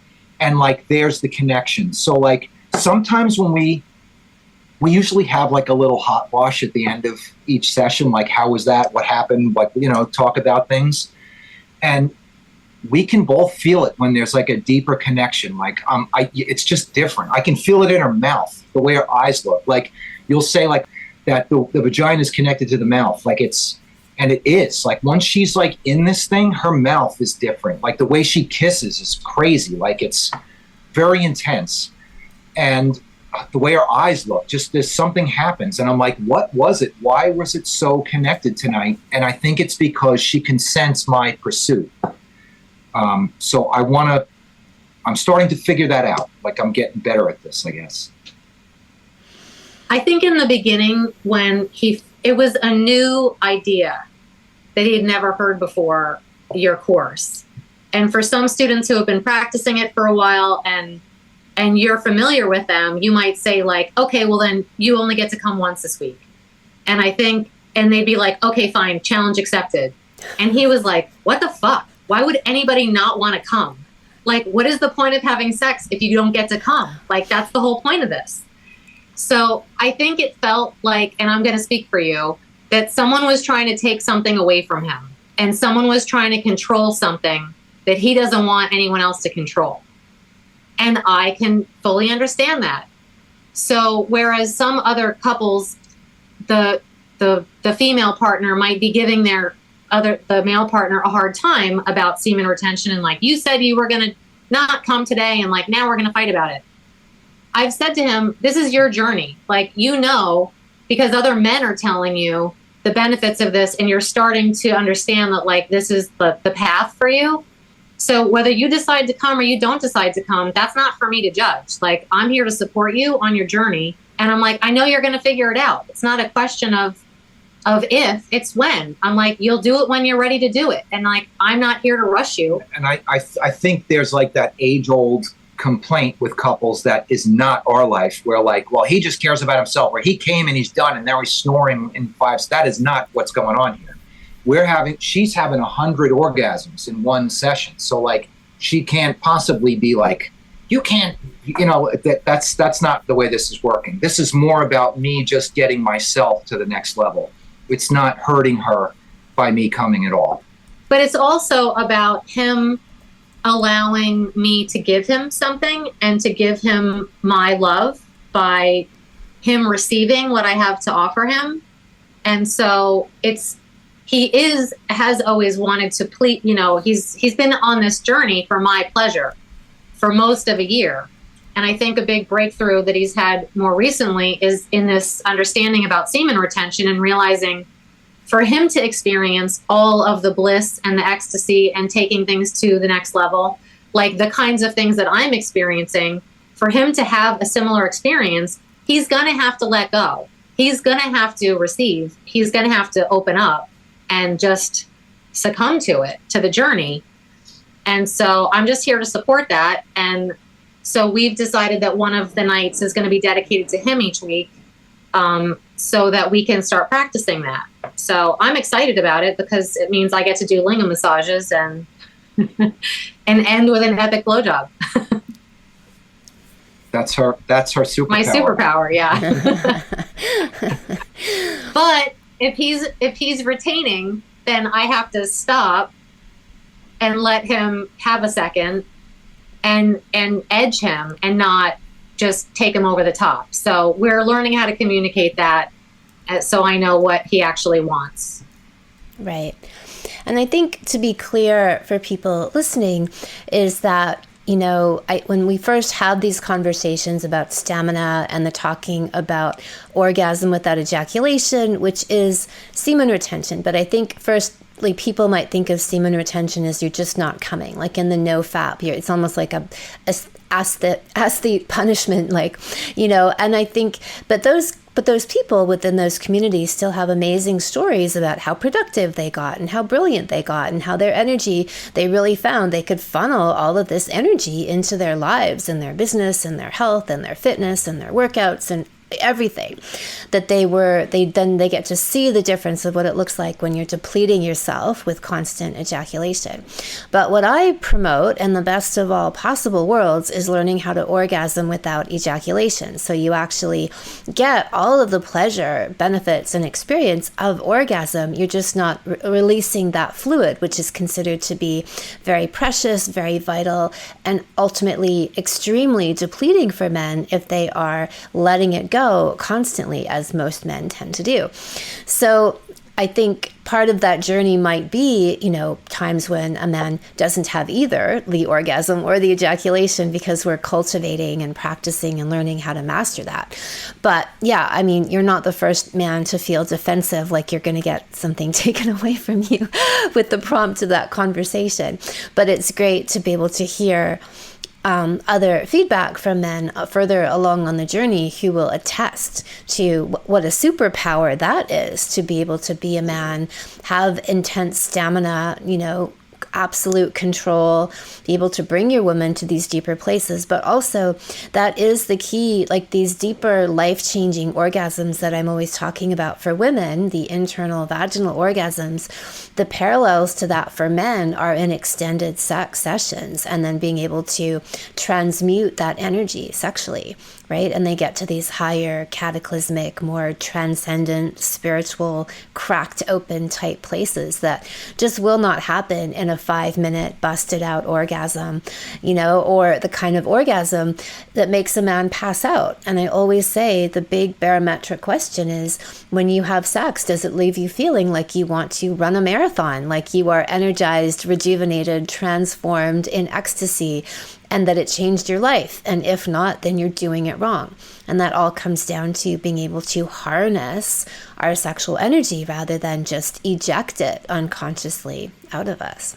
And like, there's the connection. So like sometimes when we usually have like a little hot wash at the end of each session. Like, how was that? What happened? Like, talk about things. And we can both feel it when there's like a deeper connection. Like, it's just different. I can feel it in her mouth, the way her eyes look. Like, you'll say like that the vagina is connected to the mouth. Like, and it is. Like, once she's like in this thing, her mouth is different. Like, the way she kisses is crazy. Like, it's very intense. And the way her eyes look, just there's something happens. And I'm like, what was it? Why was it so connected tonight? And I think it's because she can sense my pursuit. So I'm starting to figure that out. Like, I'm getting better at this, I guess. I think in the beginning when it was a new idea that he had never heard before your course. And for some students who have been practicing it for a while and you're familiar with them, you might say like, okay, well then you only get to come once this week. And they'd be like, okay, fine, challenge accepted. And he was like, what the fuck? Why would anybody not want to come? Like, what is the point of having sex if you don't get to come? Like, that's the whole point of this. So I think it felt like, and I'm going to speak for you, that someone was trying to take something away from him. And someone was trying to control something that he doesn't want anyone else to control. And I can fully understand that. So whereas some other couples, the female partner might be giving the male partner a hard time about semen retention and like, you said you were going to not come today and like, now we're going to fight about it. I've said to him, this is your journey. Like, because other men are telling you the benefits of this and you're starting to understand that like, this is the path for you. So whether you decide to come or you don't decide to come, that's not for me to judge. Like, I'm here to support you on your journey. And I'm like, I know you're going to figure it out. It's not a question of if, it's when. I'm like, you'll do it when you're ready to do it. And like, I'm not here to rush you. And I think there's like that age-old complaint with couples that is not our life, where like, well, he just cares about himself, or he came and he's done and now he's snoring in 5. That is not what's going on here. She's having 100 orgasms in one session. So like, she can't possibly be like, you can't, that's not the way this is working. This is more about me just getting myself to the next level. It's not hurting her by me coming at all. But it's also about him allowing me to give him something and to give him my love by him receiving what I have to offer him. And so has always wanted to please, he's been on this journey for my pleasure for most of a year. And I think a big breakthrough that he's had more recently is in this understanding about semen retention and realizing for him to experience all of the bliss and the ecstasy and taking things to the next level, like the kinds of things that I'm experiencing, for him to have a similar experience, he's going to have to let go. He's going to have to receive. He's going to have to open up and just succumb to it, to the journey. And so I'm just here to support that. And so we've decided that one of the nights is going to be dedicated to him each week, so that we can start practicing that. So I'm excited about it because it means I get to do lingam massages and and end with an epic blowjob. That's her superpower. My superpower, yeah. But if he's retaining, then I have to stop and let him have a second and edge him and not just take him over the top. So we're learning how to communicate that so I know what he actually wants. Right. And I think to be clear for people listening is that, when we first had these conversations about stamina and the talking about orgasm without ejaculation, which is semen retention. But I think firstly, people might think of semen retention as you're just not coming, like in the no fap. It's almost like a the punishment, and I think, but those people within those communities still have amazing stories about how productive they got and how brilliant they got and how their energy, they really found they could funnel all of this energy into their lives and their business and their health and their fitness and their workouts and everything, that they get to see the difference of what it looks like when you're depleting yourself with constant ejaculation. But what I promote, and the best of all possible worlds, is learning how to orgasm without ejaculation. So you actually get all of the pleasure, benefits, and experience of orgasm. You're just not releasing that fluid, which is considered to be very precious, very vital, and ultimately extremely depleting for men if they are letting it go constantly, as most men tend to do. So I think part of that journey might be, times when a man doesn't have either the orgasm or the ejaculation, because we're cultivating and practicing and learning how to master that. But yeah, I mean, you're not the first man to feel defensive, like you're going to get something taken away from you with the prompt of that conversation. But it's great to be able to hear other feedback from men further along on the journey who will attest to what a superpower that is, to be able to be a man, have intense stamina, absolute control, be able to bring your woman to these deeper places. But also that is the key, like these deeper life-changing orgasms that I'm always talking about for women, the internal vaginal orgasms. The parallels to that for men are in extended sex sessions, and then being able to transmute that energy sexually, right? And they get to these higher cataclysmic, more transcendent, spiritual, cracked open type places that just will not happen in a 5-minute busted out orgasm, or the kind of orgasm that makes a man pass out. And I always say the big barometric question is, when you have sex, does it leave you feeling like you want to run a marathon, like you are energized, rejuvenated, transformed, in ecstasy, and that it changed your life? And if not, then you're doing it wrong. And that all comes down to being able to harness our sexual energy rather than just eject it unconsciously out of us.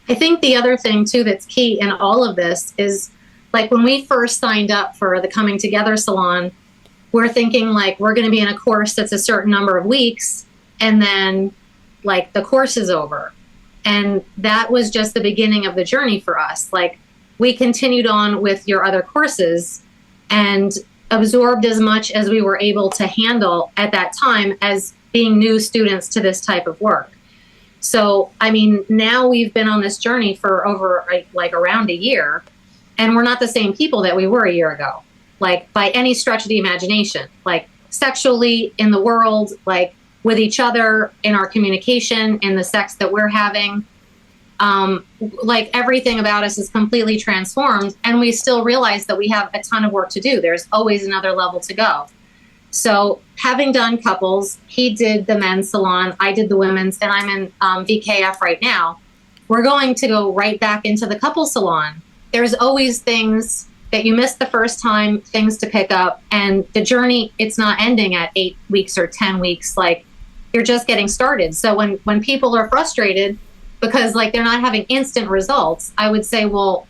I think the other thing too that's key in all of this is, like, when we first signed up for the Coming Together Salon, we're thinking like we're going to be in a course that's a certain number of weeks, and then like the course is over. And that was just the beginning of the journey for us. Like, we continued on with your other courses and absorbed as much as we were able to handle at that time as being new students to this type of work. So, I mean, now we've been on this journey for over like around a year, and we're not the same people that we were a year ago, like by any stretch of the imagination, like sexually, in the world, like with each other, in our communication, in the sex that we're having. Like, everything about us is completely transformed, and we still realize that we have a ton of work to do. There's always another level to go. So having done couples, he did the men's salon, I did the women's, and I'm in VKF right now. We're going to go right back into the couples salon. There's always things that you missed the first time, things to pick up, and the journey, it's not ending at 8 weeks or 10 weeks. Like, you're just getting started. So when people are frustrated because like they're not having instant results, I would say, well,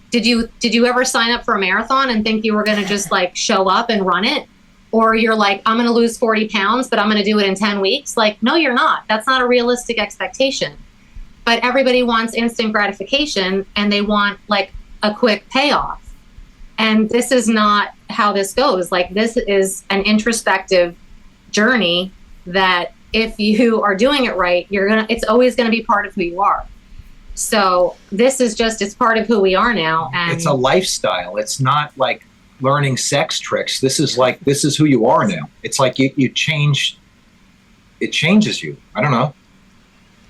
did you ever sign up for a marathon and think you were going to just like show up and run it? Or you're like, I'm going to lose 40 pounds, but I'm going to do it in 10 weeks. Like, no, you're not. That's not a realistic expectation. But everybody wants instant gratification, and they want like a quick payoff. And this is not how this goes. Like, this is an introspective journey that if you are doing it right, it's always going to be part of who you are. So this is just, it's part of who we are now. And it's a lifestyle. It's not like learning sex tricks. This is who you are now. It's like you change, it changes you. I don't know.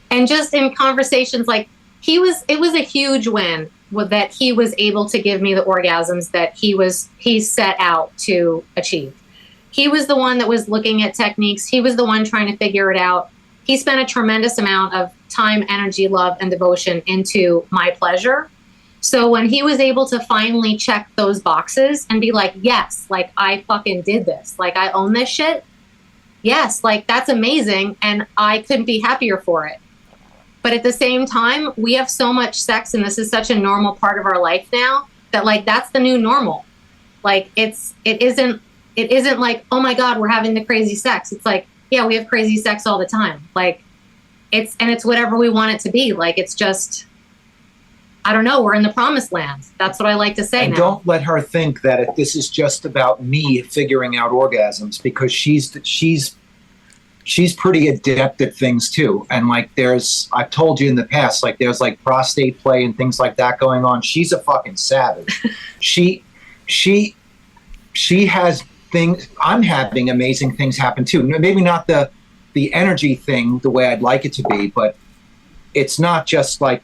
And just in conversations, like it was a huge win that he was able to give me the orgasms that he set out to achieve. He was the one that was looking at techniques. He was the one trying to figure it out. He spent a tremendous amount of time, energy, love, and devotion into my pleasure. So when he was able to finally check those boxes and be like, yes, like I fucking did this, like I own this shit. Yes, like that's amazing. And I couldn't be happier for it. But at the same time, we have so much sex, and this is such a normal part of our life now, that like that's the new normal. Like it isn't like, oh my God, we're having the crazy sex. It's like, yeah, we have crazy sex all the time. Like it's whatever we want it to be. Like, it's just, I don't know, we're in the promised land. That's what I like to say and now. don't let her think that this is just about me figuring out orgasms, because she's pretty adept at things too. And like I've told you in the past, like there's like prostate play and things like that going on. She's a fucking savage. she has things. I'm having amazing things happen too. Maybe not the energy thing the way I'd like it to be, but it's not just like,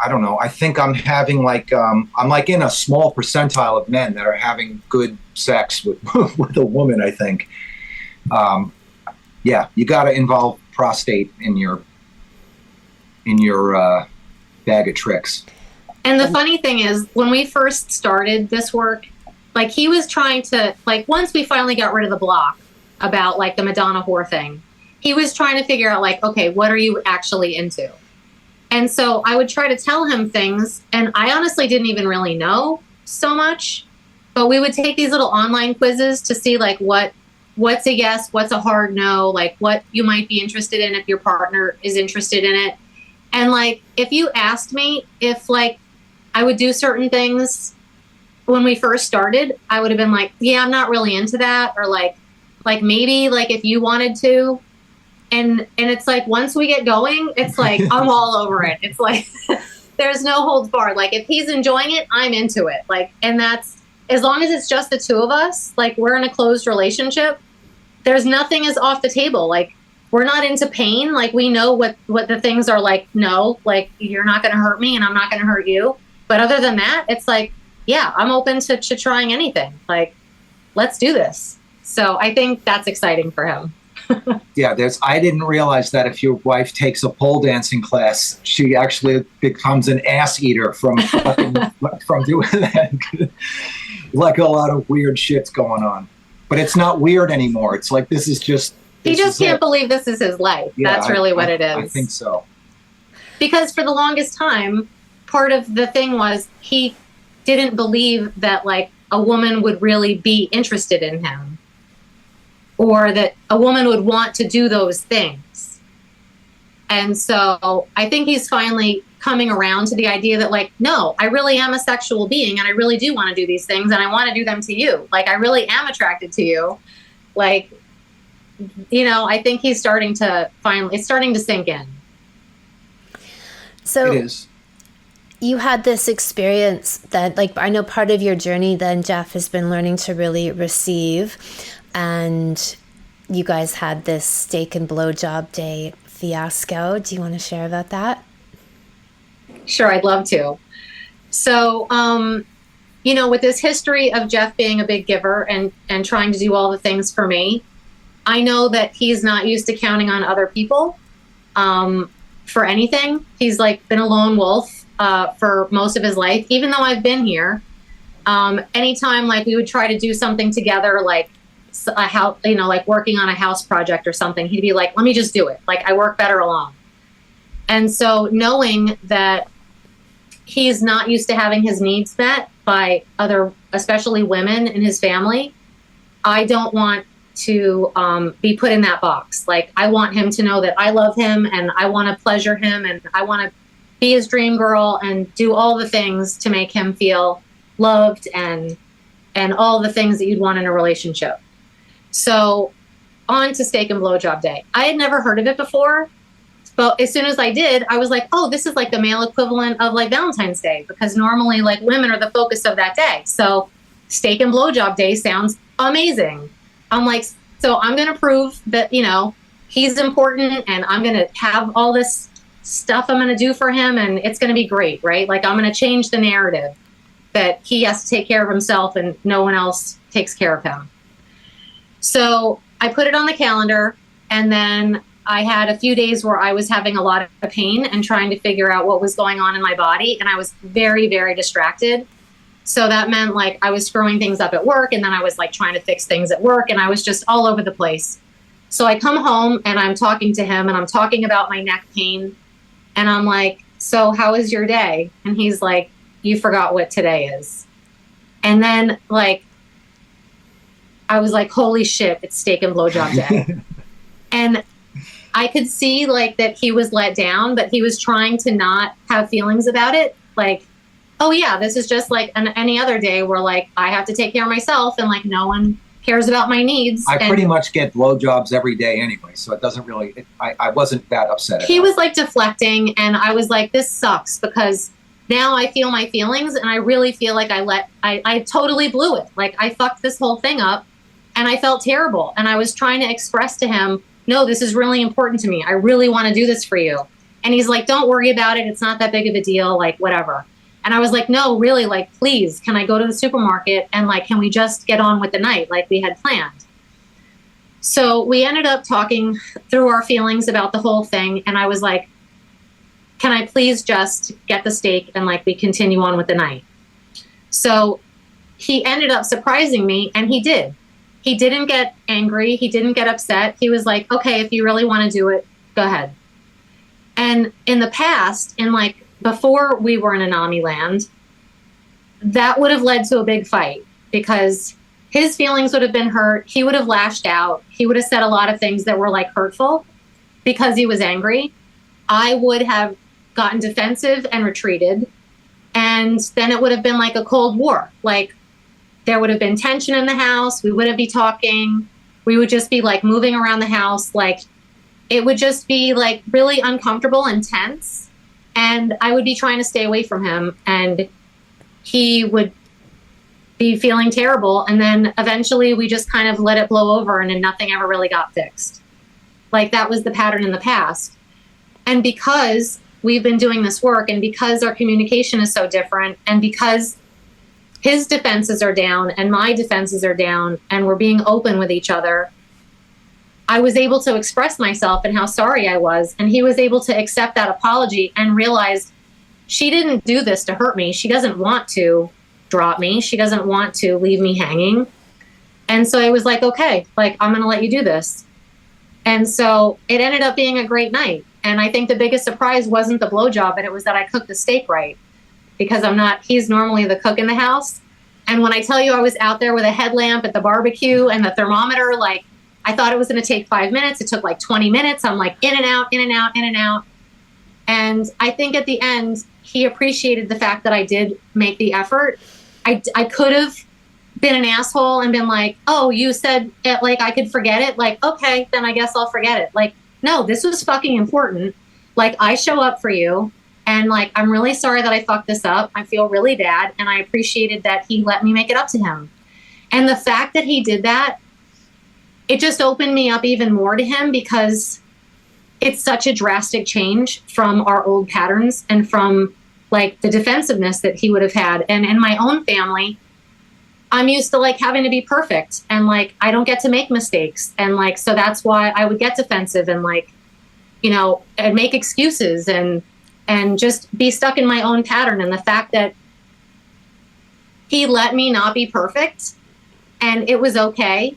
I don't know. I think I'm having like, I'm like in a small percentile of men that are having good sex with with a woman, I think. Yeah, you got to involve prostate in your bag of tricks. And the funny thing is, when we first started this work, like he was trying to, like once we finally got rid of the block about like the Madonna whore thing, he was trying to figure out like, okay, what are you actually into? And so I would try to tell him things, and I honestly didn't even really know so much, but we would take these little online quizzes to see like what's a yes, what's a hard no, like what you might be interested in if your partner is interested in it. And like, if you asked me if like I would do certain things when we first started, I would have been like, yeah, I'm not really into that. Or like maybe like if you wanted to. And it's like, once we get going, it's like, I'm all over it. It's like, there's no holds barred. Like if he's enjoying it, I'm into it. Like, and that's, as long as it's just the two of us, like we're in a closed relationship, there's nothing is off the table. Like we're not into pain. Like we know what the things are like, no, like you're not going to hurt me and I'm not going to hurt you. But other than that, it's like, yeah, I'm open to trying anything. Like, let's do this. So I think that's exciting for him. Yeah, I didn't realize that if your wife takes a pole dancing class, she actually becomes an ass eater from doing that. Like a lot of weird shit's going on. But it's not weird anymore. It's like, this is just... He just can't believe this is his life. Yeah, that's really what it is. I think so. Because for the longest time, part of the thing was he didn't believe that like a woman would really be interested in him, or that a woman would want to do those things. And so I think he's finally coming around to the idea that like, no, I really am a sexual being and I really do want to do these things and I want to do them to you. Like I really am attracted to you. Like, you know, I think he's starting to it's starting to sink in. So it is. You had this experience that, like, I know part of your journey then, Jeff, has been learning to really receive. And you guys had this steak and blowjob day fiasco. Do you want to share about that? Sure, I'd love to. So, you know, with this history of Jeff being a big giver and trying to do all the things for me, I know that he's not used to counting on other people for anything. He's like been a lone wolf for most of his life, even though I've been here. Anytime like we would try to do something together, like a house, you know, like working on a house project or something, he'd be like, let me just do it. Like I work better alone. And so knowing that he's not used to having his needs met by other, especially women in his family, I don't want to be put in that box. Like I want him to know that I love him and I want to pleasure him and I want to be his dream girl and do all the things to make him feel loved and all the things that you'd want in a relationship. So on to steak and blowjob day. I had never heard of it before, but as soon as I did, I was like, oh, this is like the male equivalent of like Valentine's Day, because normally like women are the focus of that day. So steak and blowjob day sounds amazing. I'm like, so I'm going to prove that, you know, he's important and I'm going to have all this stuff I'm going to do for him and it's going to be great, right? Like I'm going to change the narrative that he has to take care of himself and no one else takes care of him. So I put it on the calendar, and then I had a few days where I was having a lot of pain and trying to figure out what was going on in my body, and I was very, very distracted. So that meant like I was screwing things up at work, and then I was like trying to fix things at work, and I was just all over the place. So I come home and I'm talking to him and I'm talking about my neck pain, and I'm like, so how was your day? And he's like, you forgot what today is. And then like I was like, holy shit, it's steak and blowjob day. And I could see like that he was let down, but he was trying to not have feelings about it. Like, oh yeah, this is just like any other day where like I have to take care of myself and like no one cares about my needs. I pretty much get blowjobs every day anyway, so it doesn't really, I wasn't that upset. He was like deflecting, and I was like, this sucks because now I feel my feelings, and I really feel like I totally blew it. Like I fucked this whole thing up, and I felt terrible. And I was trying to express to him, no, this is really important to me. I really want to do this for you. And he's like, don't worry about it. It's not that big of a deal, like whatever. And I was like, no, really, like, please, can I go to the supermarket and like, can we just get on with the night like we had planned? So we ended up talking through our feelings about the whole thing. And I was like, can I please just get the steak and like we continue on with the night? So he ended up surprising me, and he did. He didn't get angry. He didn't get upset. He was like, okay, if you really want to do it, go ahead. And in the past, in like before we were in Anami Land, that would have led to a big fight because his feelings would have been hurt. He would have lashed out. He would have said a lot of things that were like hurtful because he was angry. I would have gotten defensive and retreated. And then it would have been like a Cold War. Like there would have been tension in the house. We wouldn't be talking. We would just be like moving around the house. Like it would just be like really uncomfortable and tense. And I would be trying to stay away from him, and he would be feeling terrible. And then eventually we just kind of let it blow over, and then nothing ever really got fixed. Like that was the pattern in the past. And because we've been doing this work, and because our communication is so different, and because his defenses are down and my defenses are down, and we're being open with each other, I was able to express myself and how sorry I was. And he was able to accept that apology and realize she didn't do this to hurt me. She doesn't want to drop me. She doesn't want to leave me hanging. And so I was like, okay, like, I'm going to let you do this. And so it ended up being a great night. And I think the biggest surprise wasn't the blowjob, but it was that I cooked the steak right, because he's normally the cook in the house. And when I tell you I was out there with a headlamp at the barbecue and the thermometer, like, I thought it was going to take 5 minutes. It took like 20 minutes. I'm like in and out, in and out, in and out. And I think at the end, he appreciated the fact that I did make the effort. I could have been an asshole and been like, oh, you said it, like I could forget it. Like, okay, then I guess I'll forget it. Like, no, this was fucking important. Like, I show up for you, and like, I'm really sorry that I fucked this up. I feel really bad. And I appreciated that he let me make it up to him. And the fact that he did that, it just opened me up even more to him, because it's such a drastic change from our old patterns and from like the defensiveness that he would have had. And in my own family, I'm used to like having to be perfect, and like I don't get to make mistakes. And like, so that's why I would get defensive and like, you know, and make excuses and just be stuck in my own pattern. And the fact that he let me not be perfect and it was okay.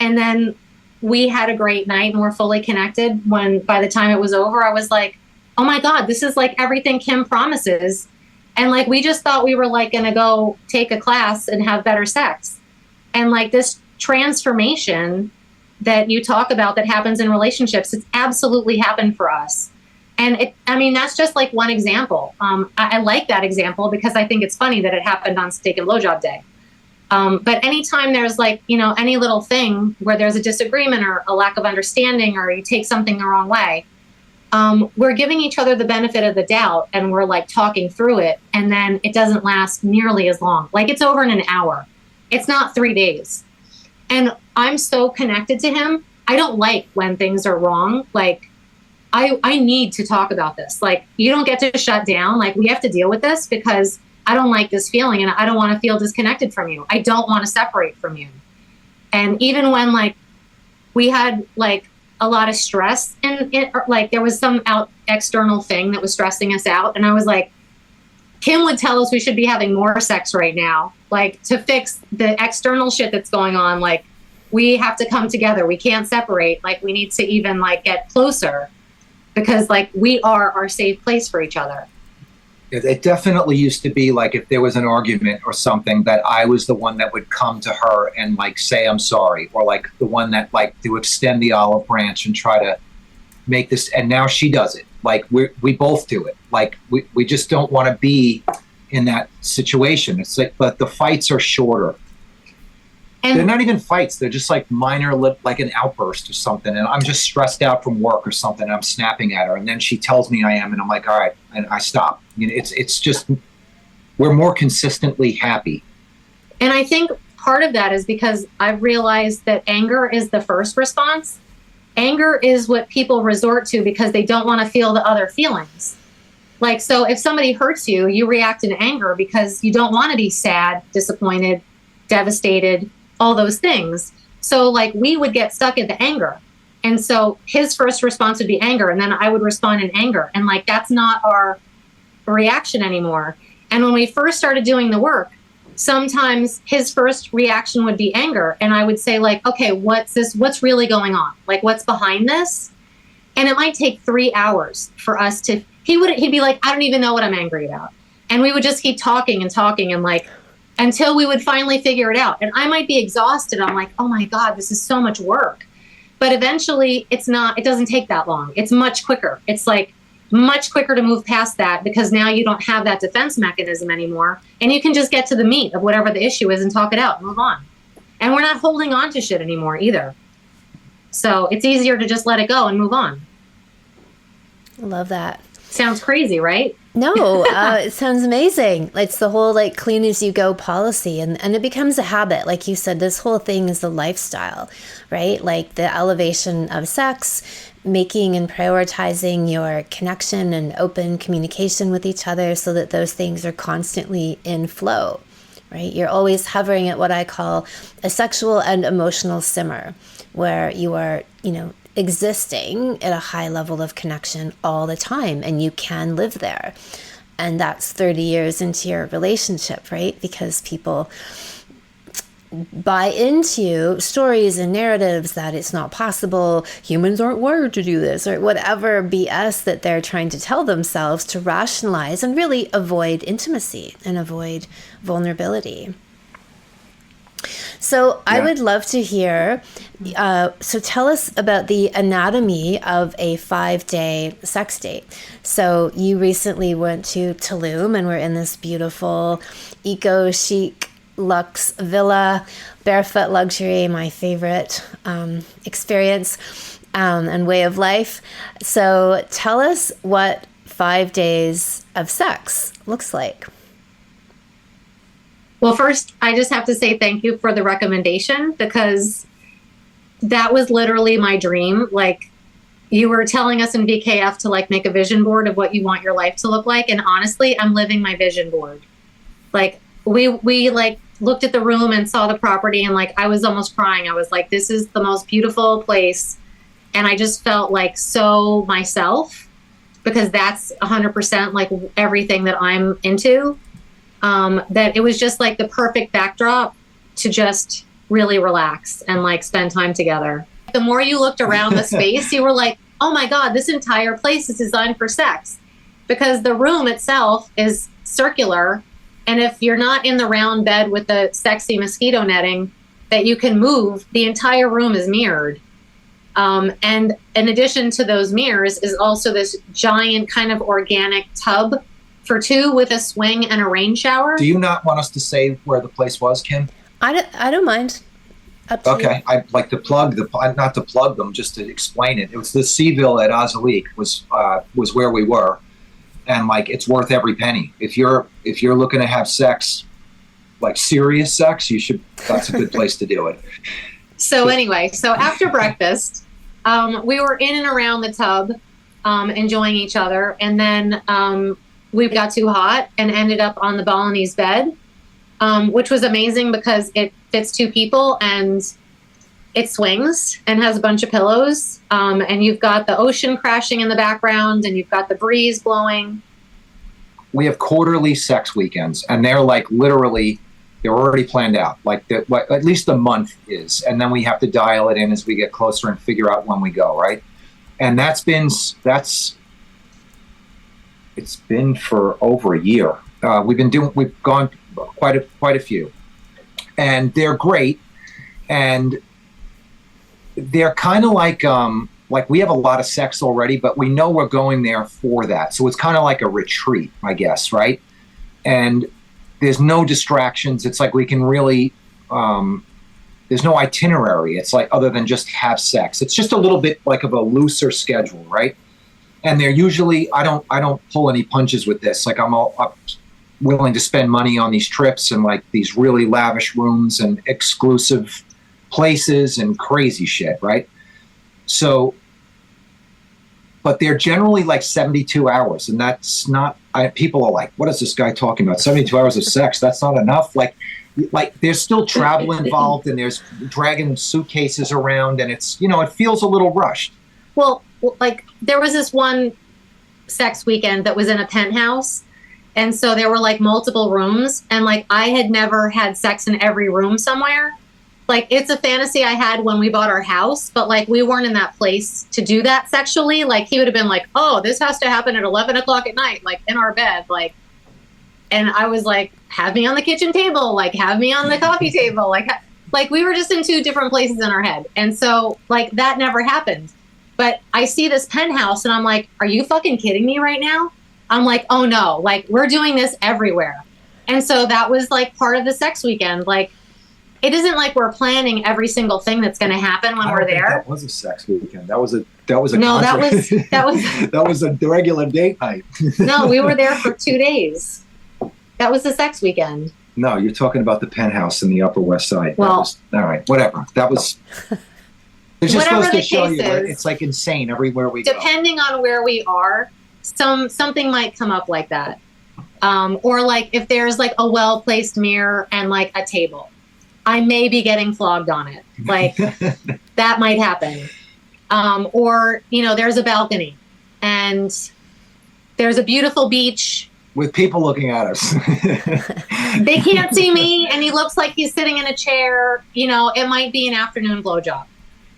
And then we had a great night and we're fully connected. When by the time it was over, I was like, oh my God, this is like everything Kim promises. And like, we just thought we were like going to go take a class and have better sex. And like this transformation that you talk about that happens in relationships, it's absolutely happened for us. And that's just like one example. I like that example because I think it's funny that it happened on Steak and Blowjob Day. But anytime there's like, you know, any little thing where there's a disagreement or a lack of understanding, or you take something the wrong way, we're giving each other the benefit of the doubt, and we're like talking through it. And then it doesn't last nearly as long. Like it's over in an hour. It's not 3 days. And I'm so connected to him. I don't like when things are wrong. Like I need to talk about this. Like, you don't get to shut down. Like, we have to deal with this because I don't like this feeling and I don't want to feel disconnected from you. I don't want to separate from you. And even when like we had like a lot of stress and like there was some external thing that was stressing us out. And I was like, Kim would tell us we should be having more sex right now, like to fix the external shit that's going on. Like, we have to come together. We can't separate. Like, we need to even like get closer because like we are our safe place for each other. It definitely used to be like if there was an argument or something that I was the one that would come to her and like say I'm sorry, or like the one that like to extend the olive branch and try to make this, and now she does it. Like we both do it. Like we just don't want to be in that situation. It's like, but the fights are shorter. And they're not even fights. They're just like minor, like an outburst or something. And I'm just stressed out from work or something. And I'm snapping at her, and then she tells me I am, and I'm like, all right, and I stop. You know, it's just, we're more consistently happy. And I think part of that is because I've realized that anger is the first response. Anger is what people resort to because they don't want to feel the other feelings. Like, so if somebody hurts you, you react in anger because you don't want to be sad, disappointed, devastated, all those things. So like we would get stuck in the anger. And so his first response would be anger. And then I would respond in anger. And like, that's not our reaction anymore. And when we first started doing the work, sometimes his first reaction would be anger. And I would say like, okay, what's really going on? Like, what's behind this? And it might take 3 hours for us to, he'd be like, I don't even know what I'm angry about. And we would just keep talking and like, until we would finally figure it out. And I might be exhausted. I'm like, oh my God, this is so much work. But eventually it doesn't take that long. It's much quicker. It's like much quicker to move past that because now you don't have that defense mechanism anymore. And you can just get to the meat of whatever the issue is and talk it out and move on. And we're not holding on to shit anymore either. So it's easier to just let it go and move on. I love that. Sounds crazy, right? No, it sounds amazing. It's the whole like clean as you go policy, and it becomes a habit. Like you said, this whole thing is a lifestyle, right? Like the elevation of sex, making and prioritizing your connection and open communication with each other so that those things are constantly in flow, right? You're always hovering at what I call a sexual and emotional simmer, where you are, existing at a high level of connection all the time, and you can live there. And that's 30 years into your relationship, right? Because people buy into stories and narratives that it's not possible, humans aren't wired to do this, or whatever BS that they're trying to tell themselves to rationalize and really avoid intimacy and avoid vulnerability. So I would love to hear, so tell us about the anatomy of a 5-day sex date. So you recently went to Tulum and we're in this beautiful eco-chic luxe villa, barefoot luxury, my favorite experience and way of life. So tell us what 5 days of sex looks like. Well, first, I just have to say thank you for the recommendation because that was literally my dream. Like you were telling us in VKF to like make a vision board of what you want your life to look like. And honestly, I'm living my vision board. Like we like looked at the room and saw the property and like I was almost crying. I was like, this is the most beautiful place. And I just felt like so myself because that's 100% like everything that I'm into. That it was just like the perfect backdrop to just really relax and like spend time together. The more you looked around the space, you were like, oh my God, this entire place is designed for sex because the room itself is circular. And if you're not in the round bed with the sexy mosquito netting that you can move, the entire room is mirrored. And in addition to those mirrors is also this giant kind of organic tub for two with a swing and a rain shower. Do you not want us to say where the place was, Kim? I don't mind. Up to Okay, you. I'd like to plug not to plug them, just to explain it. It was the Seaville at Azalik was where we were, and like it's worth every penny. If you're looking to have sex, like serious sex, that's a good place to do it. So anyway, so after breakfast, we were in and around the tub, enjoying each other, and then we got too hot and ended up on the Balinese bed, which was amazing because it fits two people and it swings and has a bunch of pillows. And you've got the ocean crashing in the background and you've got the breeze blowing. We have quarterly sex weekends and they're like literally, they're already planned out. Like at least a month is. And then we have to dial it in as we get closer and figure out when we go, right? And it's been for over a year. We've gone quite a few, and they're great, and they're kind of like like we have a lot of sex already, but we know we're going there for that. So it's kind of like a retreat, I guess, right? And there's no distractions. It's like we can really, there's no itinerary. It's like other than just have sex. It's just a little bit like of a looser schedule, right? And they're usually, I don't pull any punches with this. Like I'm willing to spend money on these trips and like these really lavish rooms and exclusive places and crazy shit, right? So, but they're generally like 72 hours, and that's not, people are like, what is this guy talking about? 72 hours of sex? That's not enough. Like there's still travel involved, and there's dragging suitcases around, and it's, you know, it feels a little rushed. Well, like there was this one sex weekend that was in a penthouse. And so there were like multiple rooms, and like I had never had sex in every room somewhere. Like it's a fantasy I had when we bought our house, but like we weren't in that place to do that sexually. Like he would have been like, oh, this has to happen at 11 o'clock at night, like in our bed. Like, and I was like, have me on the kitchen table, like have me on the coffee table. Like we were just in two different places in our head. And so like that never happened. But I see this penthouse and I'm like, are you fucking kidding me right now? I'm like, oh no, like we're doing this everywhere. And so that was like part of the sex weekend. Like, it isn't like we're planning every single thing that's going to happen when we're there. That was a sex weekend. That was a no, that was that was a regular date night. No, we were there for 2 days. That was the sex weekend. No, you're talking about the penthouse in the Upper West Side. Well, all right, whatever. That was. It's just supposed to show you. It's like insane everywhere we go. Depending on where we are, something might come up like that, or like if there's like a well-placed mirror and like a table. I may be getting flogged on it. Like that might happen. Or, you know, there's a balcony and there's a beautiful beach. With people looking at us. They can't see me and he looks like he's sitting in a chair. You know, it might be an afternoon blowjob.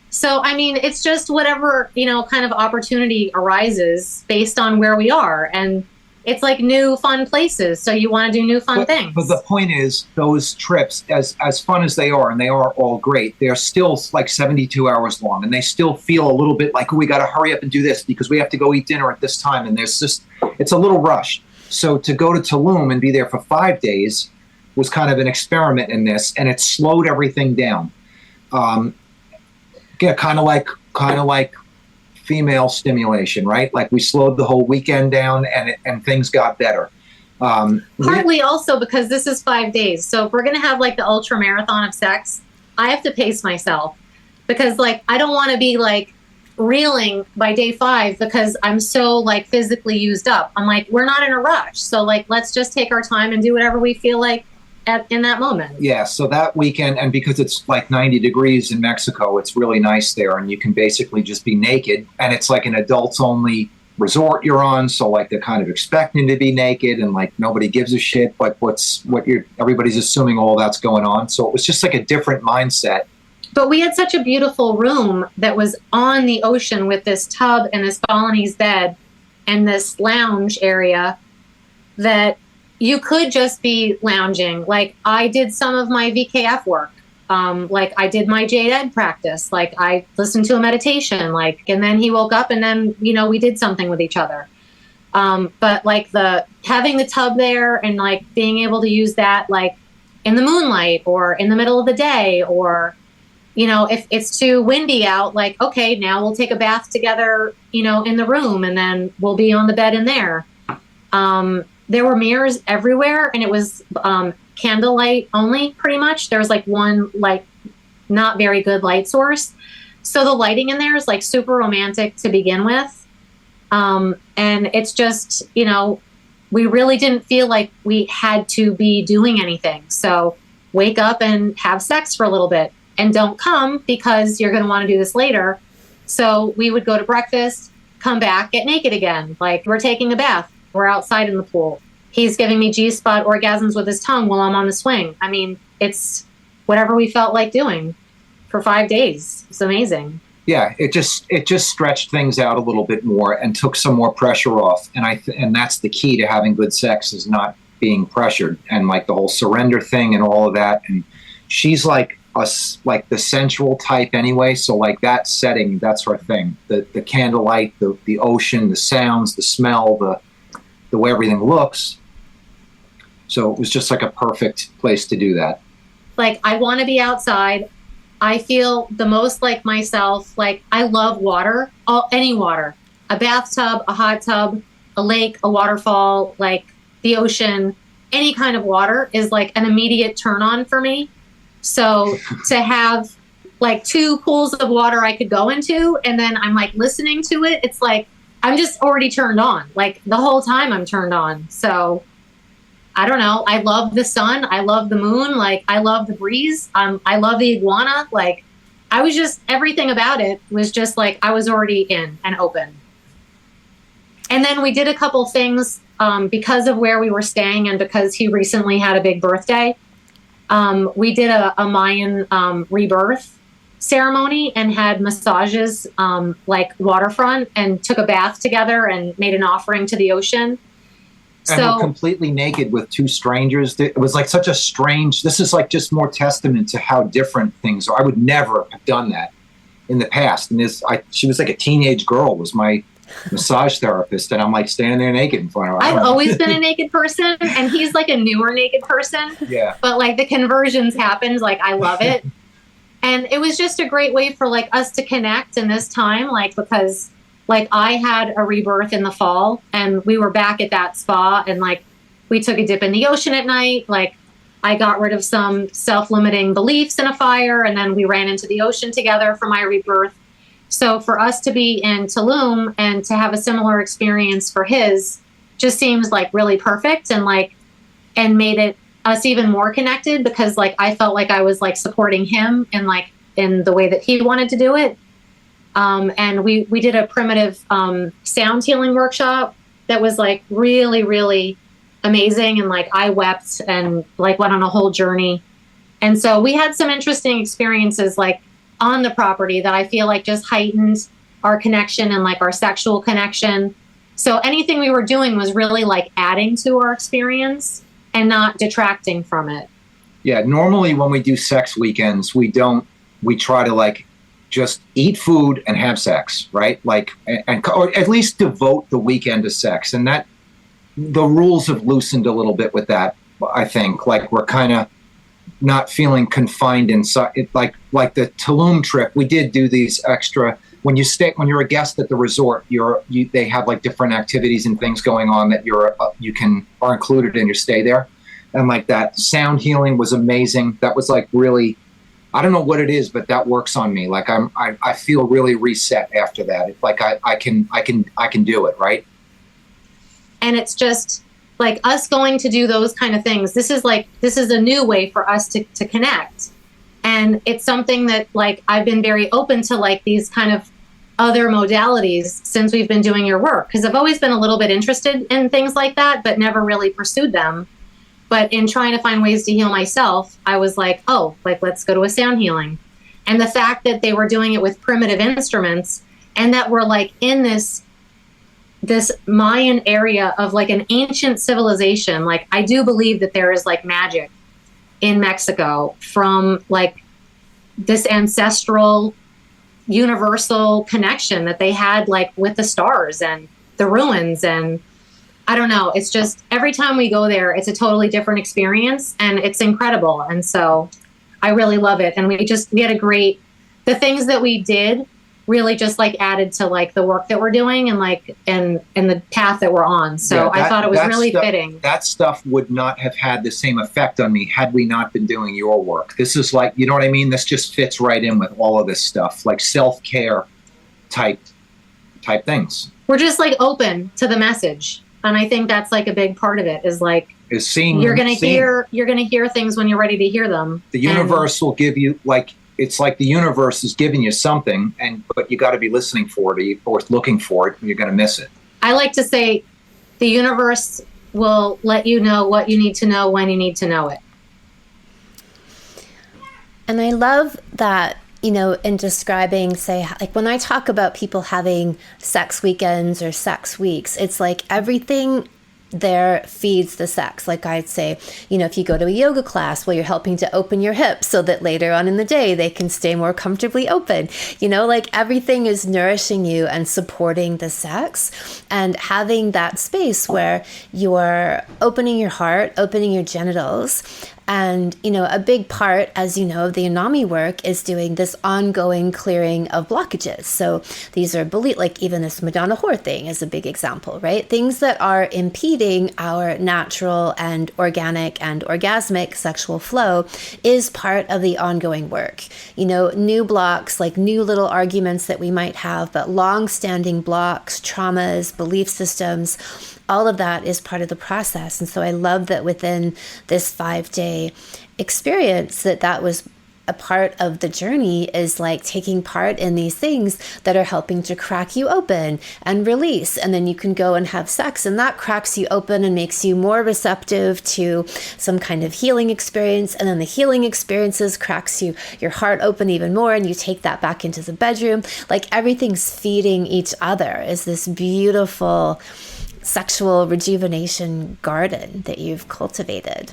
So, I mean, it's just whatever, you know, kind of opportunity arises based on where we are. And it's like new fun places. So you want to do new fun things. But the point is, those trips, as fun as they are, and they are all great, they're still like 72 hours long. And they still feel a little bit like, oh, we got to hurry up and do this because we have to go eat dinner at this time. And there's just, it's a little rushed. So to go to Tulum and be there for 5 days was kind of an experiment in this. And it slowed everything down. Yeah, kind of like female stimulation, right? Like we slowed the whole weekend down and things got better. Partly also because this is 5 days. So if we're going to have like the ultra marathon of sex, I have to pace myself because like, I don't want to be like reeling by day 5 because I'm so like physically used up. I'm like, we're not in a rush. So like, let's just take our time and do whatever we feel like in that moment. Yeah. So that weekend, and because it's like 90 degrees in Mexico, it's really nice there. And you can basically just be naked, and it's like an adults only resort you're on. So like they're kind of expecting to be naked and like nobody gives a shit. Like everybody's assuming all that's going on. So it was just like a different mindset. But we had such a beautiful room that was on the ocean with this tub and this Balinese bed and this lounge area that you could just be lounging. Like I did some of my VKF work. Like I did my Jade Ed practice. Like I listened to a meditation, like, and then he woke up and then, you know, we did something with each other. But like having the tub there and like being able to use that, like in the moonlight or in the middle of the day, or, you know, if it's too windy out, like, okay, now we'll take a bath together, you know, in the room, and then we'll be on the bed in there. There were mirrors everywhere, and it was candlelight only, pretty much. There was like one, like, not very good light source. So the lighting in there is like super romantic to begin with. And it's just, you know, we really didn't feel like we had to be doing anything. So wake up and have sex for a little bit, and don't come because you're going to want to do this later. So we would go to breakfast, come back, get naked again. Like we're taking a bath. We're outside in the pool. He's giving me G-spot orgasms with his tongue while I'm on the swing. I mean, it's whatever we felt like doing for 5 days. It's amazing. Yeah, it just stretched things out a little bit more and took some more pressure off. And that's the key to having good sex, is not being pressured, and like the whole surrender thing and all of that. And she's like like the sensual type anyway. So like that setting, that's her thing. The candlelight, the ocean, the sounds, the smell, the way everything looks. So it was just like a perfect place to do that. Like, I want to be outside. I feel the most like myself. Like, I love water, any water, a bathtub, a hot tub, a lake, a waterfall, like the ocean, any kind of water is like an immediate turn on for me. So to have like 2 pools of water I could go into, and then I'm like listening to it, it's like, I'm just already turned on. Like the whole time I'm turned on. So I don't know. I love the sun. I love the moon. Like, I love the breeze. I love the iguana. Like, I was just, everything about it was just like, I was already in and open. And then we did a couple things because of where we were staying and because he recently had a big birthday. We did a Mayan rebirth ceremony and had massages like waterfront, and took a bath together and made an offering to the ocean. And we're completely naked with 2 strangers. It was like such a strange, this is like just more testament to how different things are. I would never have done that in the past. And she was like a teenage girl, was my massage therapist. And I'm like standing there naked in front of her. I've always been a naked person, and he's like a newer naked person. Yeah. But like the conversions happened. Like, I love it. And it was just a great way for like us to connect in this time, like, because like I had a rebirth in the fall, and we were back at that spa, and like we took a dip in the ocean at night. Like, I got rid of some self-limiting beliefs in a fire, and then we ran into the ocean together for my rebirth. So for us to be in Tulum and to have a similar experience for his just seems like really perfect, and like, and made it us even more connected, because like I felt like I was like supporting him and like in the way that he wanted to do it. And we did a primitive sound healing workshop that was like really, really amazing. And like I wept and like went on a whole journey. And so we had some interesting experiences like on the property that I feel like just heightened our connection and like our sexual connection. So anything we were doing was really like adding to our experience and not detracting from it. Yeah. Normally when we do sex weekends, we try to like just eat food and have sex, right? Like, or at least devote the weekend to sex. And that the rules have loosened a little bit with that. I think like we're kind of not feeling confined inside. Like the Tulum trip, we did do these extra. When you're a guest at the resort, they have like different activities and things going on that are included in your stay there. And like that sound healing was amazing. That was like really, I don't know what it is, but that works on me. Like I feel really reset after that. It's like I can do it, right? And it's just like us going to do those kind of things. This is a new way for us to connect. And it's something that like I've been very open to like these kind of other modalities since we've been doing your work, because I've always been a little bit interested in things like that, but never really pursued them. But in trying to find ways to heal myself, I was like, oh, like, let's go to a sound healing. And the fact that they were doing it with primitive instruments, and that we're like in this Mayan area of like an ancient civilization. Like, I do believe that there is like magic in Mexico from like this ancestral universal connection that they had like with the stars and the ruins. And I don't know, it's just every time we go there, it's a totally different experience, and it's incredible. And so I really love it. And we had a great, the things that we did really just like added to like the work that we're doing and like, and the path that we're on. So I thought it was really fitting. That stuff would not have had the same effect on me had we not been doing your work. This is like, you know what I mean? This just fits right in with all of this stuff, like self-care type things. We're just like open to the message. And I think that's like a big part of it is seeing. You're going to hear things when you're ready to hear them. The universe will give you like, it's like the universe is giving you something, but you got to be listening for it or looking for it, and you're going to miss it. I like to say the universe will let you know what you need to know when you need to know it. And I love that, you know, in describing, say, like when I talk about people having sex weekends or sex weeks, it's like everything there feeds the sex. Like I'd say, you know, if you go to a yoga class, well, you're helping to open your hips so that later on in the day they can stay more comfortably open. You know, like everything is nourishing you and supporting the sex, and having that space where you're opening your heart, opening your genitals. And, you know, a big part, as you know, of the Anami work is doing this ongoing clearing of blockages. So these are like even this Madonna whore thing is a big example, right? Things that are impeding our natural and organic and orgasmic sexual flow is part of the ongoing work. You know, new blocks, like new little arguments that we might have, but long-standing blocks, traumas, belief systems, all of that is part of the process. And so I love that within this 5-day experience that was a part of the journey, is like taking part in these things that are helping to crack you open and release. And then you can go and have sex, and that cracks you open and makes you more receptive to some kind of healing experience. And then the healing experiences cracks your heart open even more, and you take that back into the bedroom. Like everything's feeding each other. Is this beautiful sexual rejuvenation garden that you've cultivated.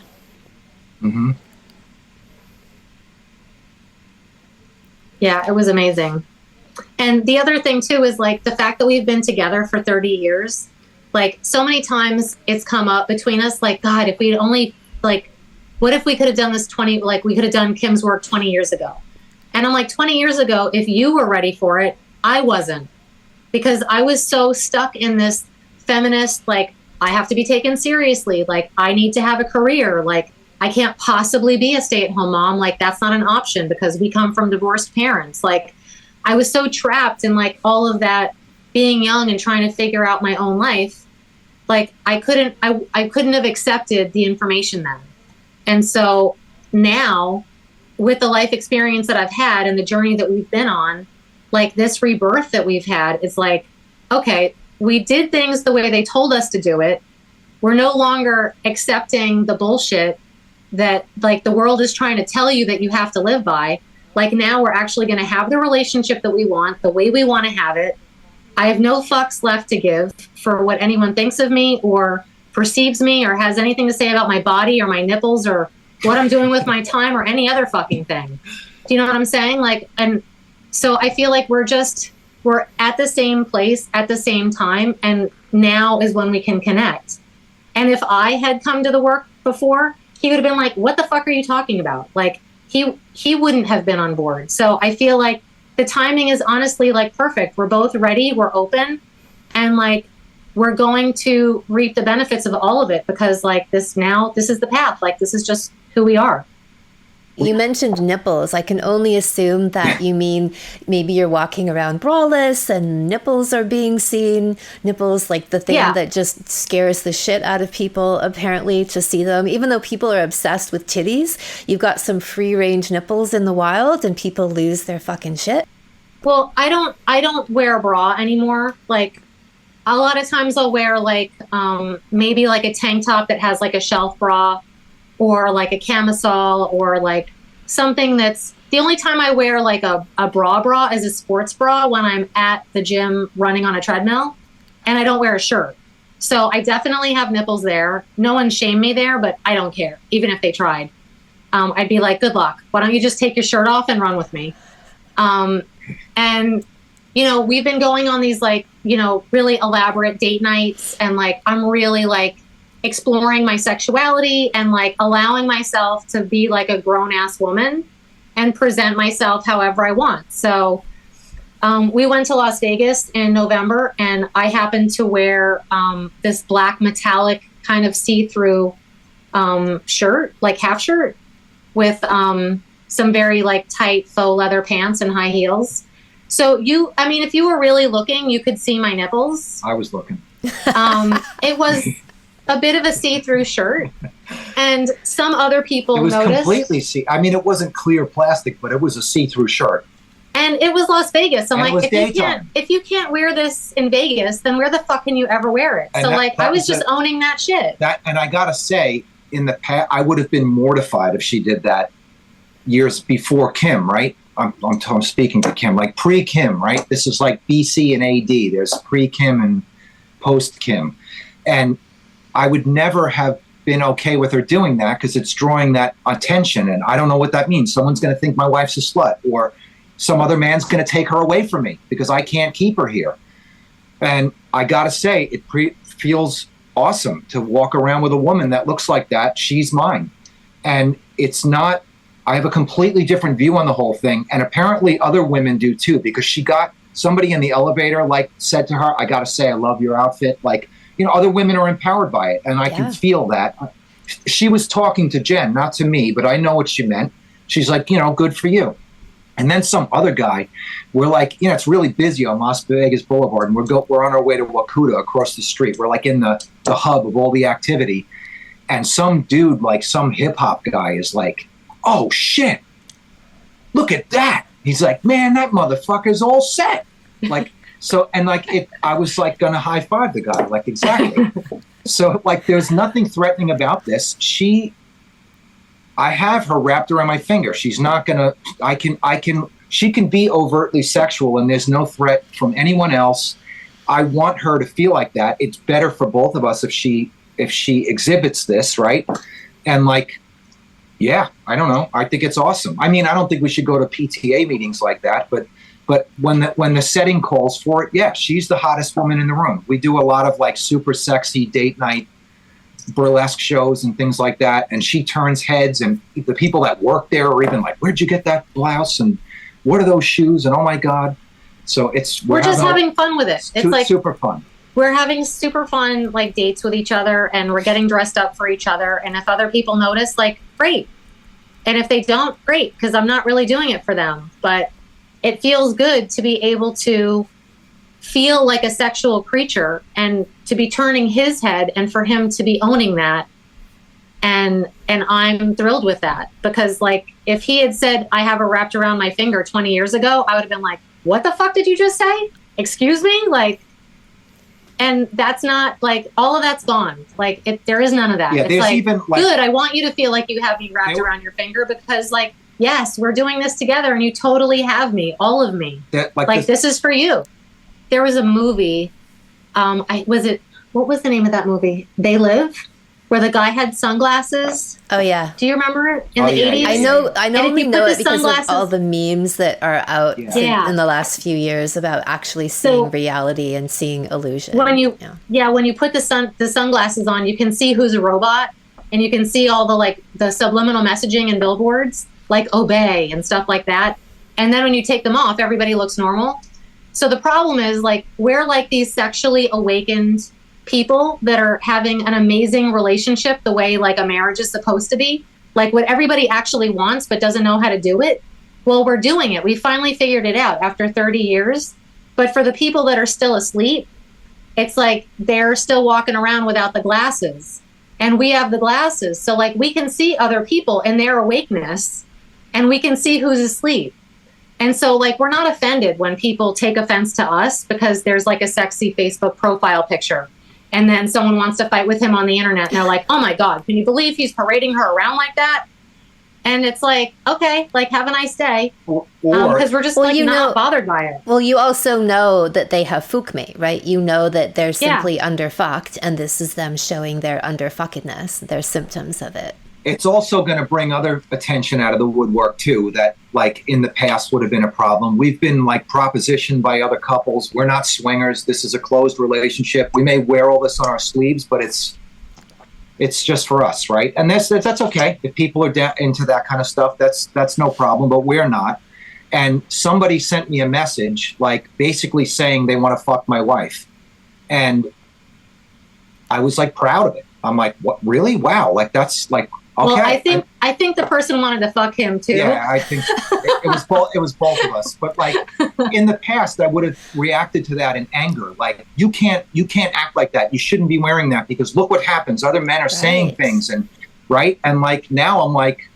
Mm-hmm. Yeah, it was amazing. And the other thing too is like the fact that we've been together for 30 years, like so many times it's come up between us, like, God, if we'd only, like, what if we could have done this we could have done Kim's work 20 years ago. And I'm like, 20 years ago, if you were ready for it, I wasn't, because I was so stuck in this feminist, like, I have to be taken seriously. Like, I need to have a career. Like, I can't possibly be a stay-at-home mom. Like, that's not an option because we come from divorced parents. Like, I was so trapped in like all of that being young and trying to figure out my own life. Like, I couldn't have accepted the information then. And so now with the life experience that I've had and the journey that we've been on, like this rebirth that we've had, it's like, okay, we did things the way they told us to do it. We're no longer accepting the bullshit that like the world is trying to tell you that you have to live by. Like now we're actually going to have the relationship that we want, the way we want to have it. I have no fucks left to give for what anyone thinks of me or perceives me or has anything to say about my body or my nipples or what I'm doing with my time or any other fucking thing. Do you know what I'm saying? Like, and so I feel like we're at the same place at the same time. And now is when we can connect. And if I had come to the work before, he would have been like, what the fuck are you talking about? Like he wouldn't have been on board. So I feel like the timing is honestly like perfect. We're both ready. We're open. And like, we're going to reap the benefits of all of it because like this is the path. Like, this is just who we are. You mentioned nipples. I can only assume that you mean maybe you're walking around braless and nipples are being seen. Nipples, like the thing that just scares the shit out of people, apparently, to see them. Even though people are obsessed with titties, you've got some free-range nipples in the wild and people lose their fucking shit. Well, I don't wear a bra anymore. Like, a lot of times I'll wear like maybe like a tank top that has like a shelf bra, or like a camisole, or like something that's the only time I wear like a bra is a sports bra when I'm at the gym running on a treadmill, and I don't wear a shirt. So I definitely have nipples there. No one shamed me there, but I don't care. Even if they tried, I'd be like, good luck. Why don't you just take your shirt off and run with me? And, you know, we've been going on these like, you know, really elaborate date nights, and like, I'm really like exploring my sexuality and like allowing myself to be like a grown ass woman and present myself however I want. So we went to Las Vegas in November, and I happened to wear this black metallic kind of see-through shirt, like half shirt, with some very like tight faux leather pants and high heels. So if you were really looking, you could see my nipples. I was looking. It was a bit of a see-through shirt, and some other people noticed. It was completely it wasn't clear plastic, but it was a see-through shirt. And it was Las Vegas. So I'm like, daytime. if you can't wear this in Vegas, then where the fuck can you ever wear it? And so I was just owning that shit. And I gotta say, in the past, I would have been mortified if she did that years before Kim, right? I'm speaking to Kim, like pre-Kim, right? This is like BC and AD. There's pre-Kim and post-Kim. And I would never have been okay with her doing that because it's drawing that attention. And I don't know what that means. Someone's going to think my wife's a slut, or some other man's going to take her away from me because I can't keep her here. And I got to say, it feels awesome to walk around with a woman that looks like that. She's mine. And it's not, I have a completely different view on the whole thing. And apparently other women do too, because she got somebody in the elevator, like, said to her, I got to say, I love your outfit. Like, you know, other women are empowered by it. And I can feel that. She was talking to Jen, not to me, but I know what she meant. She's like, you know, good for you. And then some other guy, we're like, you know, it's really busy on Las Vegas Boulevard, and we're on our way to Wakuta across the street. We're like in the hub of all the activity. And some dude, like some hip hop guy, is like, oh shit, look at that. He's like, man, that motherfucker's all set. Like, so, and like, I was like gonna high five the guy, like, exactly. So like, there's nothing threatening about this. I have her wrapped around my finger. She's not gonna, she can be overtly sexual and there's no threat from anyone else. I want her to feel like that. It's better for both of us if she exhibits this, right? And like, yeah, I don't know. I think it's awesome. I mean, I don't think we should go to PTA meetings like that, but when the setting calls for it, yeah, she's the hottest woman in the room. We do a lot of like super sexy date night burlesque shows and things like that, and she turns heads, and the people that work there are even like, where'd you get that blouse, and what are those shoes, and oh my god. So we're just having fun with it. It's like super fun. We're having super fun like dates with each other, and we're getting dressed up for each other, and if other people notice, like, great, and if they don't, great, because I'm not really doing it for them. But it feels good to be able to feel like a sexual creature and to be turning his head and for him to be owning that. And I'm thrilled with that, because like, if he had said, I have her wrapped around my finger 20 years ago, I would have been like, what the fuck did you just say? Excuse me? Like, and that's not like, all of that's gone. Like, there is none of that. Yeah, it's like, even, like, good. I want you to feel like you have me wrapped around your finger, because like, yes, we're doing this together and you totally have me, all of me. This is for you. There was a movie, what was the name of that movie? They Live, where the guy had sunglasses. Oh yeah. Do you remember it in the 80s? I only know it because of all the memes that are out in the last few years about actually seeing reality and seeing illusion. When you put the sunglasses on, you can see who's a robot, and you can see all the subliminal messaging and billboards, like obey and stuff like that. And then when you take them off, everybody looks normal. So the problem is, like, we're like these sexually awakened people that are having an amazing relationship the way like a marriage is supposed to be, like what everybody actually wants but doesn't know how to do it. Well, we're doing it. We finally figured it out after 30 years. But for the people that are still asleep, it's like they're still walking around without the glasses, and we have the glasses. So like, we can see other people in their awakeness, and we can see who's asleep. And so like, we're not offended when people take offense to us because there's like a sexy Facebook profile picture, and then someone wants to fight with him on the internet, and they're like, oh my God, can you believe he's parading her around like that? And it's like, okay, like, have a nice day. Because we're just not bothered by it. Well, you also know that they have fukme, right? You know that they're simply underfucked, and this is them showing their underfuckedness, their symptoms of it. It's also going to bring other attention out of the woodwork too, that like in the past would have been a problem. We've been like propositioned by other couples. We're not swingers. This is a closed relationship. We may wear all this on our sleeves, but it's just for us, right? And that's okay. If people are into that kind of stuff, that's no problem, but we're not. And somebody sent me a message, like basically saying they want to fuck my wife. And I was like proud of it. I'm like, what, really? Wow. Like, that's like, okay. Well, I think the person wanted to fuck him too. Yeah, I think it was both of us. But like in the past, I would have reacted to that in anger. Like, you can't act like that. You shouldn't be wearing that because look what happens. Other men are saying things, and right. And like now, I'm like,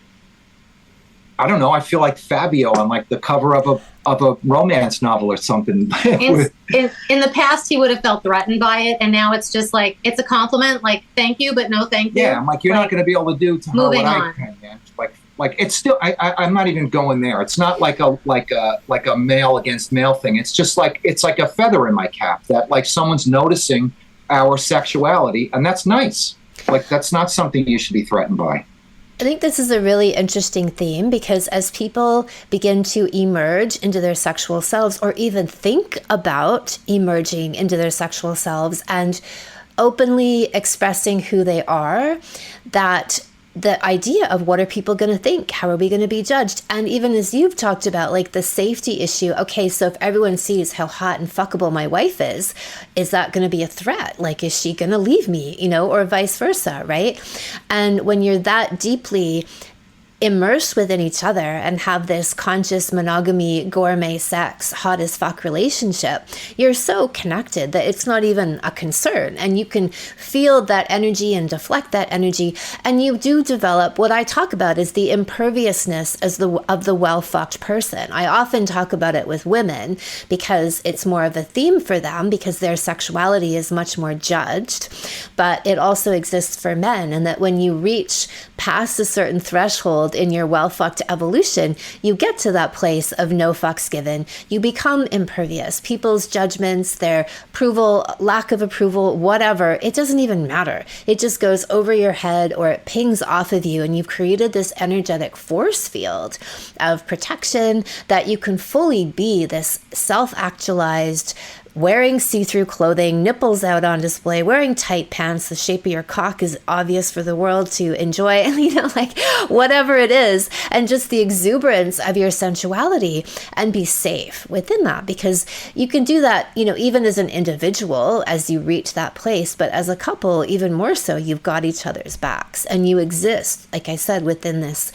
I don't know. I feel like Fabio on like the cover of a romance novel or something. In the past, he would have felt threatened by it, and now it's just like, it's a compliment. Like, thank you, but no thank you. Yeah, I'm like, you're not going to be able to do to her what I can, man. Like it's still. I'm not even going there. It's not like a male against male thing. It's just like, it's like a feather in my cap that like someone's noticing our sexuality, and that's nice. Like, that's not something you should be threatened by. I think this is a really interesting theme because as people begin to emerge into their sexual selves, or even think about emerging into their sexual selves and openly expressing who they are, that the idea of what are people going to think? How are we going to be judged? And even as you've talked about, like the safety issue, okay, so if everyone sees how hot and fuckable my wife is that going to be a threat? Like, is she going to leave me, or vice versa, right? And when you're that deeply immersed within each other and have this conscious monogamy, gourmet sex, hot as fuck relationship, you're so connected that it's not even a concern. And you can feel that energy and deflect that energy. And you do develop what I talk about is the imperviousness of the well-fucked person. I often talk about it with women because it's more of a theme for them because their sexuality is much more judged. But it also exists for men, and that when you reach past a certain threshold in your well-fucked evolution, you get to that place of no fucks given. You become impervious. People's judgments, their approval, lack of approval, whatever, it doesn't even matter. It just goes over your head or it pings off of you, and you've created this energetic force field of protection that you can fully be this self-actualized, wearing see-through clothing, nipples out on display, wearing tight pants, the shape of your cock is obvious for the world to enjoy, like whatever it is, and just the exuberance of your sensuality, and be safe within that, because you can do that, even as an individual as you reach that place, but as a couple, even more so, you've got each other's backs, and you exist, like I said, within this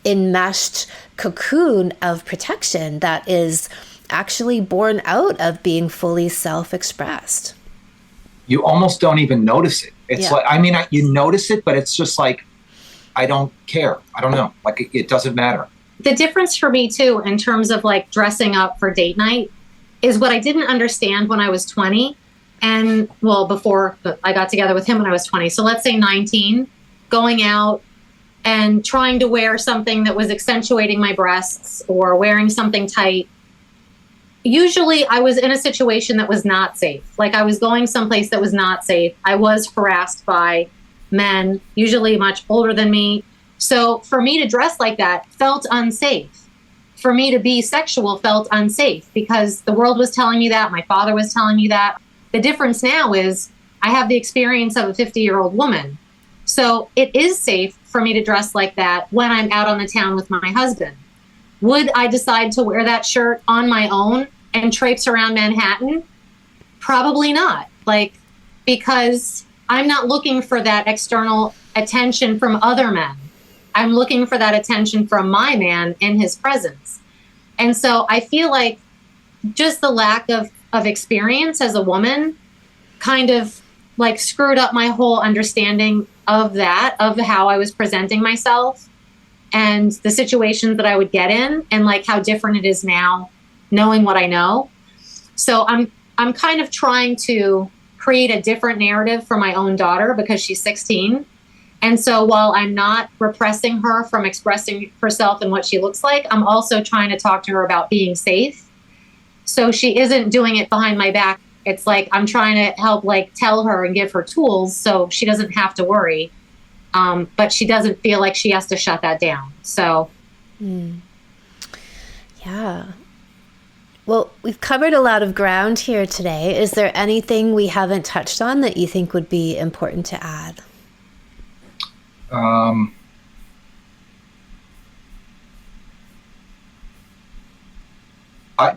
enmeshed cocoon of protection that is actually born out of being fully self-expressed. You almost don't even notice it. It's like, you notice it, but it's just like, I don't care. I don't know. Like, it doesn't matter. The difference for me too, in terms of like dressing up for date night, is what I didn't understand when I was 20. And before I got together with him when I was 20. So let's say 19, going out and trying to wear something that was accentuating my breasts or wearing something tight. Usually I was in a situation that was not safe. Like, I was going someplace that was not safe. I was harassed by men, usually much older than me. So for me to dress like that felt unsafe. For me to be sexual felt unsafe because the world was telling me that. My father was telling me that. The difference now is I have the experience of a 50-year-old woman. So it is safe for me to dress like that when I'm out on the town with my husband. Would I decide to wear that shirt on my own and traipse around Manhattan? Probably not. Because I'm not looking for that external attention from other men. I'm looking for that attention from my man in his presence. And so I feel like just the lack of experience as a woman kind of like screwed up my whole understanding of that, of how I was presenting myself and the situations that I would get in, and like how different it is now knowing what I know. So I'm kind of trying to create a different narrative for my own daughter because she's 16. And so while I'm not repressing her from expressing herself and what she looks like, I'm also trying to talk to her about being safe. So she isn't doing it behind my back. It's like I'm trying to help tell her and give her tools so she doesn't have to worry. But she doesn't feel like she has to shut that down. So. Yeah. Well, we've covered a lot of ground here today. Is there anything we haven't touched on that you think would be important to add?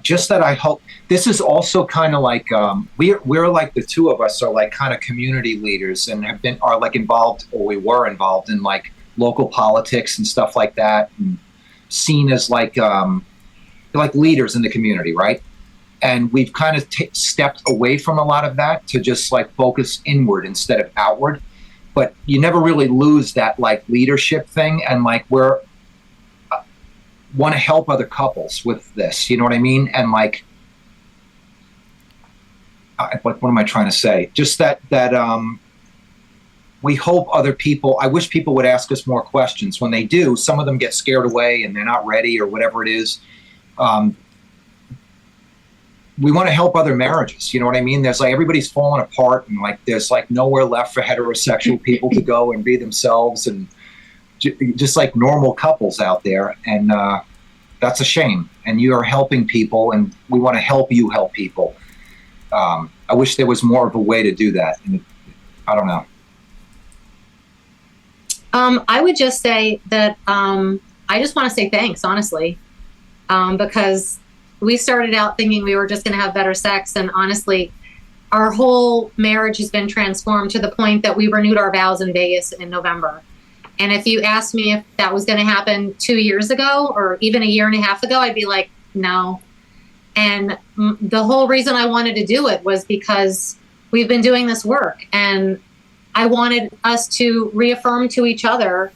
Just that I hope this is also kind of like we're like the two of us are like kind of community leaders and are involved, or we were involved in local politics and stuff like that, and seen as like leaders in the community, right? And we've kind of stepped away from a lot of that to just focus inward instead of outward. But you never really lose that leadership thing, and we're want to help other couples with this, you know what I mean? And what am I trying to say? Just that we hope other people, I wish people would ask us more questions. When they do, some of them get scared away and they're not ready or whatever it is. we want to help other marriages. You know what I mean? There's like, everybody's falling apart, and like there's like nowhere left for heterosexual people to go and be themselves, and just like normal couples out there. And that's a shame. And you are helping people, and we want to help you help people. I wish there was more of a way to do that. And I don't know. I would just say that I just want to say thanks, honestly, because we started out thinking we were just going to have better sex, and honestly, our whole marriage has been transformed to the point that we renewed our vows in Vegas in November. And if you asked me if that was going to happen 2 years ago or even a year and a half ago, I'd be like, no. And the whole reason I wanted to do it was because we've been doing this work, and I wanted us to reaffirm to each other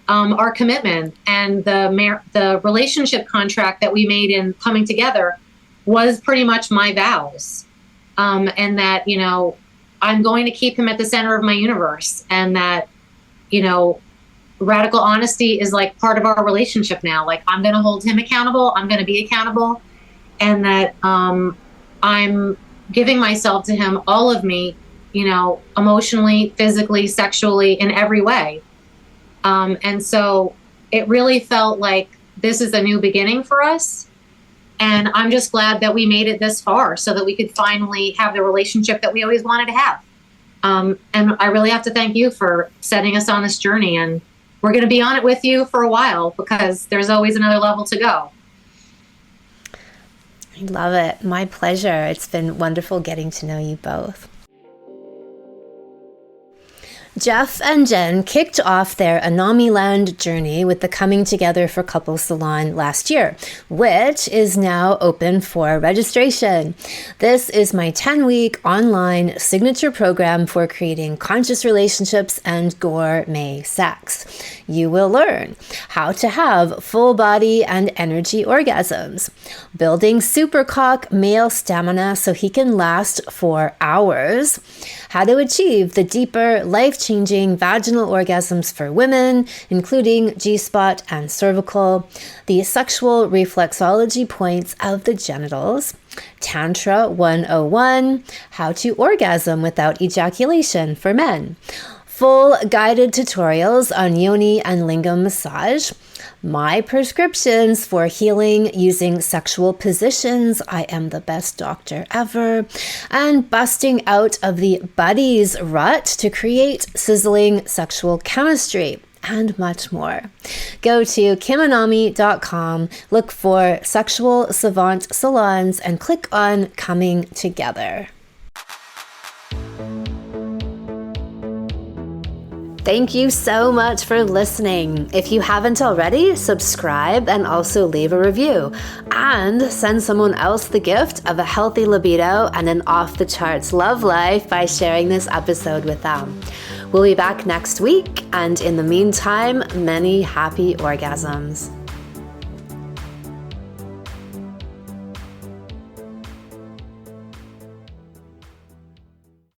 our commitment, and the relationship contract that we made in coming together was pretty much my vows. And that, you know, I'm going to keep him at the center of my universe, and that, you know, radical honesty is like part of our relationship now. Like, I'm going to hold him accountable. I'm going to be accountable. And that I'm giving myself to him, all of me, you know, emotionally, physically, sexually, in every way. And so it really felt like this is a new beginning for us. And I'm just glad that we made it this far so that we could finally have the relationship that we always wanted to have. And I really have to thank you for setting us on this journey. And we're going to be on it with you for a while, because there's always another level to go. I love it. My pleasure. It's been wonderful getting to know you both. Jeff and Jen kicked off their Anami Land journey with the Coming Together for Couples Salon last year, which is now open for registration. This is my 10-week online signature program for creating conscious relationships and gourmet sex. You will learn how to have full body and energy orgasms, building supercock male stamina so he can last for hours, how to achieve the deeper, life-changing vaginal orgasms for women, including G-spot and cervical, the sexual reflexology points of the genitals, Tantra 101, how to orgasm without ejaculation for men, full guided tutorials on yoni and lingam massage, my prescriptions for healing using sexual positions, I am the best doctor ever, and busting out of the buddies rut to create sizzling sexual chemistry, and much more. Go to kimanami.com, look for Sexual Savant Salons, and click on Coming Together. Thank you so much for listening. If you haven't already, subscribe and also leave a review. And send someone else the gift of a healthy libido and an off-the-charts love life by sharing this episode with them. We'll be back next week, and in the meantime, many happy orgasms.